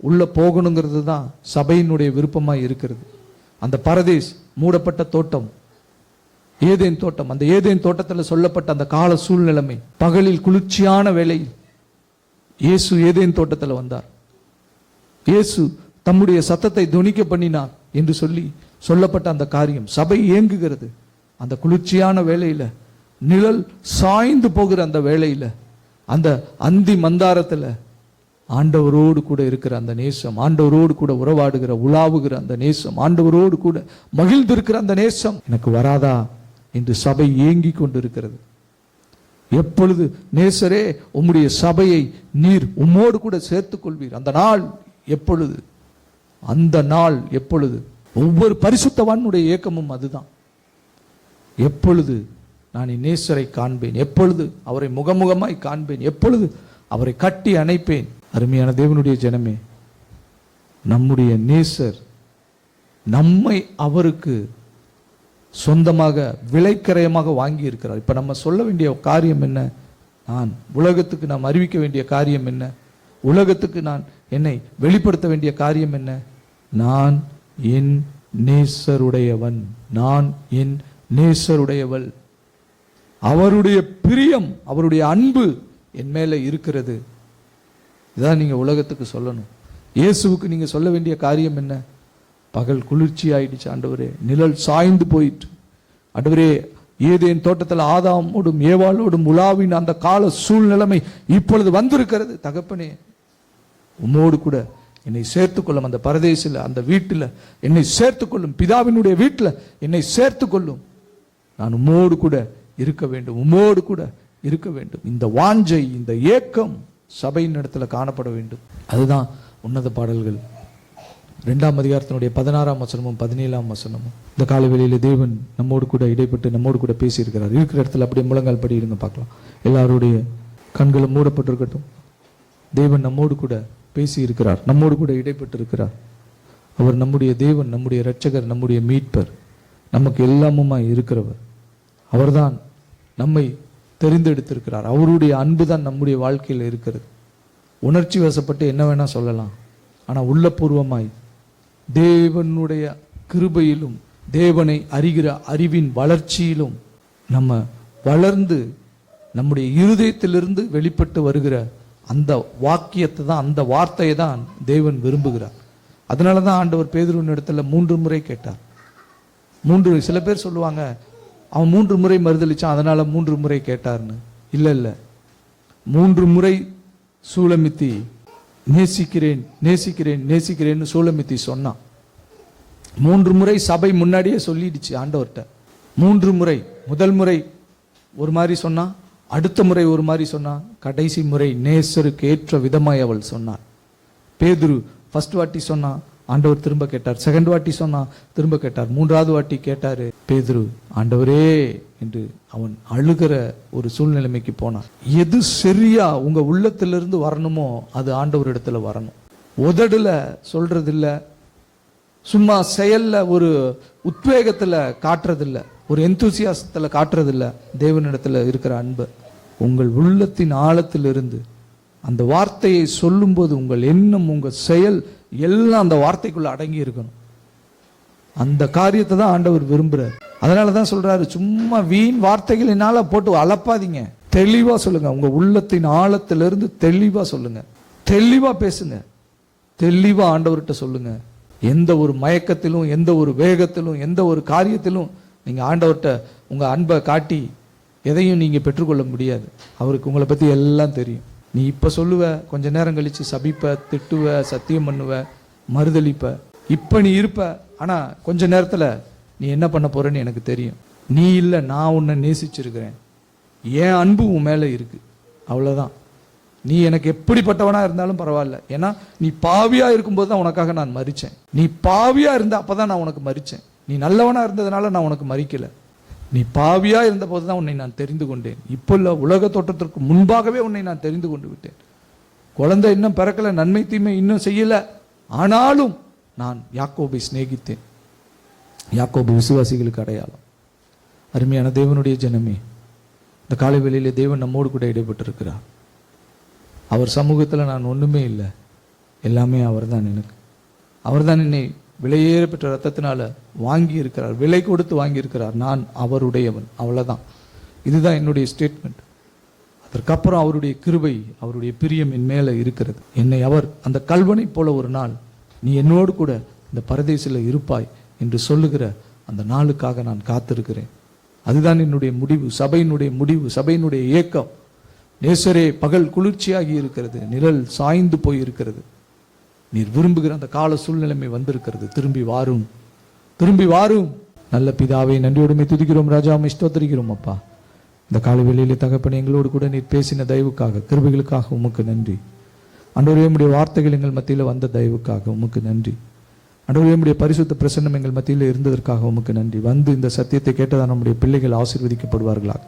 A: உள்ள போகணுங்கிறது தான் சபையினுடைய விருப்பமாக இருக்கிறது. அந்த பரதேஸ் மூடப்பட்ட தோட்டம், ஏதேன் தோட்டம். அந்த ஏதேன் தோட்டத்தில் சொல்லப்பட்ட அந்த கால சூழ்நிலைமை, பகலில் குளிர்ச்சியான வேளையில் இயேசு ஏதேன் தோட்டத்தில் வந்தார். இயேசு தம்முடைய சத்தத்தை தொனிக்க பண்ணினார் என்று சொல்லி சொல்லப்பட்ட அந்த காரியம் சபை இயங்குகிறது. அந்த குளிர்ச்சியான வேளையில, நிழல் சாய்ந்து போகிற அந்த வேளையில, அந்த அந்தி மந்தாரத்துல ஆண்டவரோடு கூட இருக்கிற அந்த நேசம், ஆண்டவரோடு கூட உறவாடுகிற உலாவுகிற அந்த நேசம், ஆண்டவரோடு கூட மகிழ்ந்திருக்கிற அந்த நேசம் எனக்கு வராதா என்று சபை ஏங்கி கொண்டிருக்கிறது. எப்பொழுது நேசரே உம்முடைய சபையை நீர் உம்மோடு கூட சேர்த்துக் கொள்வீர், அந்த நாள் எப்பொழுது, அந்த நாள் எப்பொழுது? ஒவ்வொரு பரிசுத்தவானுடைய ஏக்கமும் அதுதான். எப்பொழுது நான் என் நேசரை காண்பேன், எப்பொழுது அவரை முகமுகமாய் காண்பேன், எப்பொழுது அவரை கட்டி அணைப்பேன். அருமையான தேவனுடைய ஜனமே, நம்முடைய நேசர் நம்மை அவருக்கு சொந்தமாக விலைக்கரையமாக வாங்கி இருக்கிறார். இப்ப நம்ம சொல்ல வேண்டிய காரியம் என்ன? நான் உலகத்துக்கு நாம் அறிவிக்க வேண்டிய காரியம் என்ன? உலகத்துக்கு நான் என்னை வெளிப்படுத்த வேண்டிய காரியம் என்ன? நான் என் நேசருடையவன், நான் என் நேசருடையவள், அவருடைய பிரியம், அவருடைய அன்பு என் மேல இருக்கிறது. இதான் நீங்க உலகத்துக்கு சொல்லணும். இயேசுவுக்கு நீங்க சொல்ல வேண்டிய காரியம் என்ன? பகல் குளிர்ச்சி ஆயிடுச்சு ஆண்டவரே, நிழல் சாய்ந்து போயிட்டு ஆண்டவரே, ஏதேன் தோட்டத்தில் ஆதாமோடும் ஏவாளோடும் உலாவின் அந்த கால சூழ்நிலைமை இப்பொழுது வந்திருக்கிறது. தகப்பனே, உம்மோடு கூட என்னை சேர்த்துக்கொள்ளும், அந்த பரதேசில், அந்த வீட்டில் என்னை சேர்த்துக்கொள்ளும், பிதாவினுடைய வீட்டில் என்னை சேர்த்துக்கொள்ளும். நான் உம்மோடு கூட இருக்க வேண்டும், உம்மோடு கூட இருக்க வேண்டும். இந்த வாஞ்சை, இந்த ஏக்கம் சபையின் இடத்துல காணப்பட வேண்டும். அதுதான் உன்னத பாடல்கள் 2ஆம் அதிகாரத்தினுடைய 16ஆம் வசனமும் 17ஆம் வசனமும். இந்த காலவெளியில தேவன் நம்மோடு கூட இடைப்பட்டு நம்மோடு கூட பேசியிருக்கிறார். இருக்கிற இடத்துல அப்படியே முழங்கால் படி இருங்க பார்க்கலாம். எல்லாருடைய கண்களும் மூடப்பட்டிருக்கட்டும். தேவன் நம்மோடு கூட பேசி இருக்கிறார், நம்மோடு கூட இடைப்பட்டு இருக்கிறார். அவர் நம்முடைய தேவன், நம்முடைய இரட்சகர், நம்முடைய மீட்பர், நமக்கு எல்லாமுமாய் இருக்கிறவர். அவர்தான் நம்மை தெரிந்தெடுத்திருக்கிறார். அவருடைய அன்பு தான் நம்முடைய வாழ்க்கையில் இருக்கிறது. உணர்ச்சி வசப்பட்டு என்ன வேணா சொல்லலாம், ஆனா உள்ளபூர்வமாய் தேவனுடைய கிருபையிலும் தேவனை அறிகிற அறிவின் வளர்ச்சியிலும் நம்ம வளர்ந்து நம்முடைய இருதயத்திலிருந்து வெளிப்பட்டு வருகிற அந்த வாக்கியத்தை தான், அந்த வார்த்தையை தான் தேவன் விரும்புகிறார். அதனால தான் ஆண்டவர் பேதுருவின் இடத்துல 3 முறை கேட்டார். 3, சில பேர் சொல்லுவாங்க அவன் 3 முறை மறுதளிச்சான் அதனால 3 முறை கேட்டார்னு. இல்ல, 3 முறை சூலமித்தி நேசிக்கிறேன் நேசிக்கிறேன் நேசிக்கிறேன்னு சூலமித்தி சொன்னான். 3 முறை சபை முன்னாடியே சொல்லிடுச்சு ஆண்டவர்கிட்ட. 3 முறை, முதல் முறை ஒரு மாதிரி சொன்னா, அடுத்த முறை ஒரு மாதிரி சொன்னா, கடைசி முறை நேசருக்கு ஏற்ற விதமாய் அவள் சொன்னார். பேதுரு ஃபர்ஸ்ட் வாட்டி சொன்னா, ஆண்டவர் திரும்ப கேட்டார். செகண்ட் வாட்டி சொன்னா, திரும்ப கேட்டார். 3வது வாட்டி கேட்டாரு. பேதுரு ஆண்டவரே என்று அவன் அழுகிற ஒரு சூழ்நிலைமைக்கு போனான். எது சரியா உங்க உள்ளத்திலிருந்து வரணுமோ அது ஆண்டவர் இடத்துல வரணும். உதடுல சொல்றது இல்ல, சும்மா செயல்ல ஒரு உத்வேகத்துல காட்டுறதில்ல, ஒரு எந்தூசியாசத்துல காட்டுறதில்ல. தேவனிடத்துல இருக்கிற அன்பு உங்கள் உள்ளத்தின் ஆழத்திலிருந்து அந்த வார்த்தையை சொல்லும்போது உங்கள் எண்ணம், உங்கள் செயல் எல்லாம் அந்த வார்த்தைக்குள்ள அடங்கி இருக்கணும். அந்த காரியத்தை தான் ஆண்டவர் விரும்புறார். அதனால தான் சொல்றாரு, சும்மா வீண் வார்த்தைகளினால போட்டு அலப்பாதீங்க. தெளிவா சொல்லுங்க. உங்க உள்ளத்தின் ஆழத்திலிருந்து தெளிவா சொல்லுங்க, தெளிவா பேசுங்க, தெளிவா ஆண்டவர்கிட்ட சொல்லுங்க. எந்த ஒரு மயக்கத்திலும், எந்த ஒரு வேகத்திலும், எந்த ஒரு காரியத்திலும் நீங்க ஆண்டவர்கிட்ட உங்க அன்பை காட்டி எதையும் நீங்க பெற்றுக்கொள்ள முடியாது. அவருக்கு உங்களை பத்தி எல்லாம் தெரியும். நீ இப்ப சொல்லுவ, கொஞ்ச நேரம் கழிச்சு சபிப்ப, திட்டுவ, சத்தியம் பண்ணுவ, மறுதளிப்ப. இப்ப நீ இருப்ப, ஆனா கொஞ்ச நேரத்துல நீ என்ன பண்ண போறன்னு எனக்கு தெரியும். நீ இல்லை, நான் உன்னை நேசிச்சிருக்கிறேன், என் அன்பு உன் மேல இருக்கு, அவ்வளவுதான். நீ எனக்கு எப்படிப்பட்டவனா இருந்தாலும் பரவாயில்ல. ஏன்னா நீ பாவியா இருக்கும்போது தான் உனக்காக நான் மரிச்சேன். நீ பாவியா இருந்த அப்பதான் நான் உனக்கு மரிச்சேன். நீ நல்லவனா இருந்ததுனால நான் உனக்கு மரிக்கல. நீ பாவியா இருந்த போது தான் உன்னை நான் தெரிந்து கொண்டேன். இப்போ இல்ல, உலக தோற்றத்திற்கு முன்பாகவே உன்னை நான் தெரிந்து கொண்டு விட்டேன். குழந்தை இன்னும் பிறக்கல, நன்மை தீமை இன்னும் செய்யல, ஆனாலும் நான் யாக்கோபை சிநேகித்தேன். யாக்கோபு விசுவாசிகளுக்கு அடையாளம். அருமையான தேவனுடைய ஜனமே, இந்த காலை வேளையிலே தேவன் நம்மோடு கூட இடைப்பட்டிருக்கிறார். அவர் சமூகத்தில் நான் ஒண்ணுமே இல்லை, எல்லாமே அவர் தான். எனக்கு அவர் தான் என்னை விலையேற பெற்ற ரத்தத்தினால வாங்கி இருக்கிறார், விலை கொடுத்து வாங்கி இருக்கிறார். நான் அவருடையவன், அவ்வளவுதான். இதுதான் என்னுடைய ஸ்டேட்மெண்ட். அதற்கப்புறம் அவருடைய கிருபை, அவருடைய பிரியம் என் மேல இருக்கிறது. என்னை அவர் அந்த கல்வனை போல ஒரு நாள் நீ என்னோடு கூட இந்த பரதேசில இருப்பாய் என்று சொல்லுகிற அந்த நாளுக்காக நான் காத்திருக்கிறேன். அதுதான் என்னுடைய முடிவு, சபையினுடைய முடிவு, சபையினுடைய ஏக்கம். நேசரே, பகல் குளிர்ச்சியாகி இருக்கிறது, நிழல் சாய்ந்து போய் இருக்கிறது. நீர் விரும்புகிற அந்த கால சூழ்நிலைமை வந்திருக்கிறது. திரும்பி வாரும், திரும்பி வாரும். நல்ல பிதாவை நன்றியோடுமை துதிக்கிறோம், ராஜாவை ஸ்தோத்திரிக்கிறோம். அப்பா, இந்த காலை வேளையிலே தகப்பனே, எங்களோடு கூட நீர் பேசின தயவுக்காக, கிருபைகளுக்காக உமக்கு நன்றி. ஆண்டவரே, உம்முடைய வார்த்தைகள் எங்கள் மத்தியில் வந்த தயவுக்காக உமக்கு நன்றி. ஆண்டவரே, உம்முடைய பரிசுத்த பிரசன்னம் எங்கள் மத்தியில் இருந்ததற்காக உமக்கு நன்றி. வந்து இந்த சத்தியத்தை கேட்டதான் நம்முடைய பிள்ளைகள் ஆசீர்வதிக்கப்படுவார்களாக.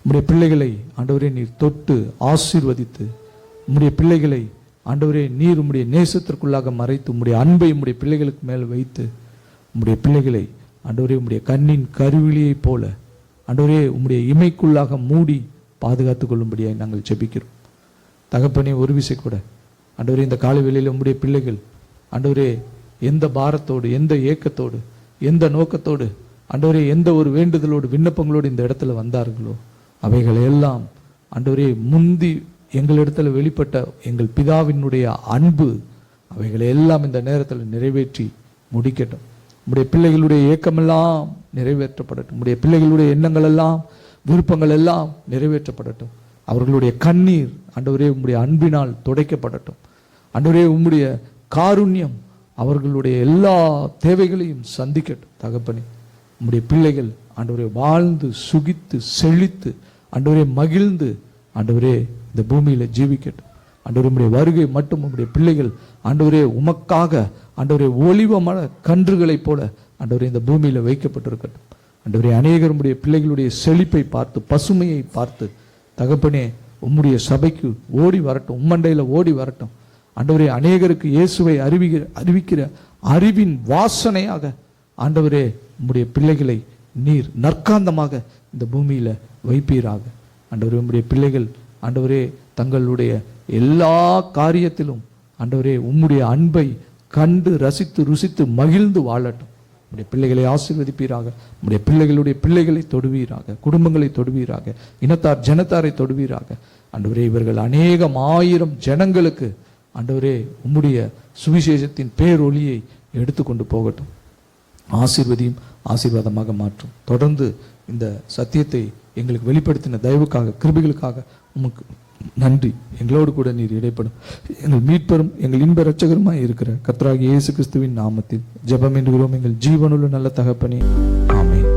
A: உம்முடைய பிள்ளைகளை ஆண்டவரே நீர் தொட்டு ஆசீர்வதித்து, உம்முடைய பிள்ளைகளை ஆண்டவரே நீர் உம்முடைய நேசத்திற்குள்ளாக மறைத்து, உம்முடைய அன்பை உம்முடைய பிள்ளைகளுக்கு மேல் வைத்து, உம்முடைய பிள்ளைகளை ஆண்டவரே உம்முடைய கண்ணின் கருவிழியைப் போல ஆண்டவரே உம்முடைய இமைக்குள்ளாக மூடி பாதுகாத்துக் கொள்ளும்படியாய் நாங்கள் ஜெபிக்கிறோம். தகப்பனே, ஒரு விசை கூட ஆண்டவரே இந்த காலை வேளையில் உம்முடைய பிள்ளைகள் ஆண்டவரே எந்த பாரத்தோடு, எந்த ஏக்கத்தோடு, எந்த நோக்கத்தோடு ஆண்டவரே எந்த ஒரு வேண்டுதலோடு, விண்ணப்பங்களோடு இந்த இடத்துல வந்தார்களோ, அவைகளை எல்லாம் ஆண்டவரே முந்தி எங்களிடத்துல வெளிப்பட்ட எங்கள் பிதாவினுடைய அன்பு, அவைகளை எல்லாம் இந்த நேரத்தில் நிறைவேற்றி முடிக்கட்டும். உம்முடைய பிள்ளைகளுடைய ஏக்கமெல்லாம் நிறைவேற்றப்படட்டும். உம்முடைய பிள்ளைகளுடைய எண்ணங்கள் எல்லாம், விருப்பங்கள் எல்லாம் நிறைவேற்றப்படட்டும். அவர்களுடைய கண்ணீர் ஆண்டவரே உம்முடைய அன்பினால் துடைக்கப்படட்டும். ஆண்டவரே உம்முடைய காருண்யம் அவர்களுடைய எல்லா தேவைகளையும் சந்திக்கட்டும். தகப்பனே, உம்முடைய பிள்ளைகள் ஆண்டவரே வாழ்ந்து சுகித்து செழித்து ஆண்டவரே மகிழ்ந்து ஆண்டவரே இந்த பூமியில ஜீவிக்கட்டும். ஆண்டவரே, உம்முடைய வருகை மட்டும் உம்முடைய பிள்ளைகள் ஆண்டவரே உமக்காக ஆண்டவரே ஒலிவ மர கன்றுகளைப் போல ஆண்டவரே இந்த பூமியில வைக்கப்பட்டிருக்கட்டும். ஆண்டவரே, அநேகர் உம்முடைய பிள்ளைகளுடைய செழிப்பை பார்த்து, பசுமையை பார்த்து தகப்பனே உம்முடைய சபைக்கு ஓடி வரட்டும், உம்மண்டையில ஓடி வரட்டும். ஆண்டவரே, அநேகருக்கு இயேசுவை அறிவிக்கிற அறிவின் வாசனையாக ஆண்டவரே உம்முடைய பிள்ளைகளை நீர் நற்காந்தமாக இந்த பூமியில வைப்பீராக. ஆண்டவரே, உம்முடைய பிள்ளைகள் ஆண்டவரே தங்களுடைய எல்லா காரியத்திலும் ஆண்டவரே உம்முடைய அன்பை கண்டு ரசித்து ருசித்து மகிழ்ந்து வாழட்டும். உம்முடைய பிள்ளைகளை ஆசீர்வதிப்பீராக. உம்முடைய பிள்ளைகளுடைய பிள்ளைகளை தொடுவீராக, குடும்பங்களை தொடுவீராக, இனத்தார் ஜனத்தாரை தொடுவீராக. ஆண்டவரே, இவர்கள் அநேகம் ஆயிரம் ஜனங்களுக்கு ஆண்டவரே உம்முடைய சுவிசேஷத்தின் பேரொளியை எடுத்துக்கொண்டு போகட்டும். ஆசீர்வதியும் ஆசீர்வாதமாக மாற்றும். தொடர்ந்து இந்த சத்தியத்தை எங்களுக்கு வெளிப்படுத்தின தயவுக்காக, கிருபைகளுக்காக உமக்கு நன்றி. எங்களோடு கூட நீர் இடைப்படும் எங்கள் மீட்பரும் எங்கள் இன்ப இரட்சகருமாய் இருக்கிற கர்த்தராகிய இயேசு கிறிஸ்துவின் நாமத்தில் ஜெபம் என்கிறோம் எங்கள் ஜீவனுள்ள நல்ல தகப்பனே, ஆமென்.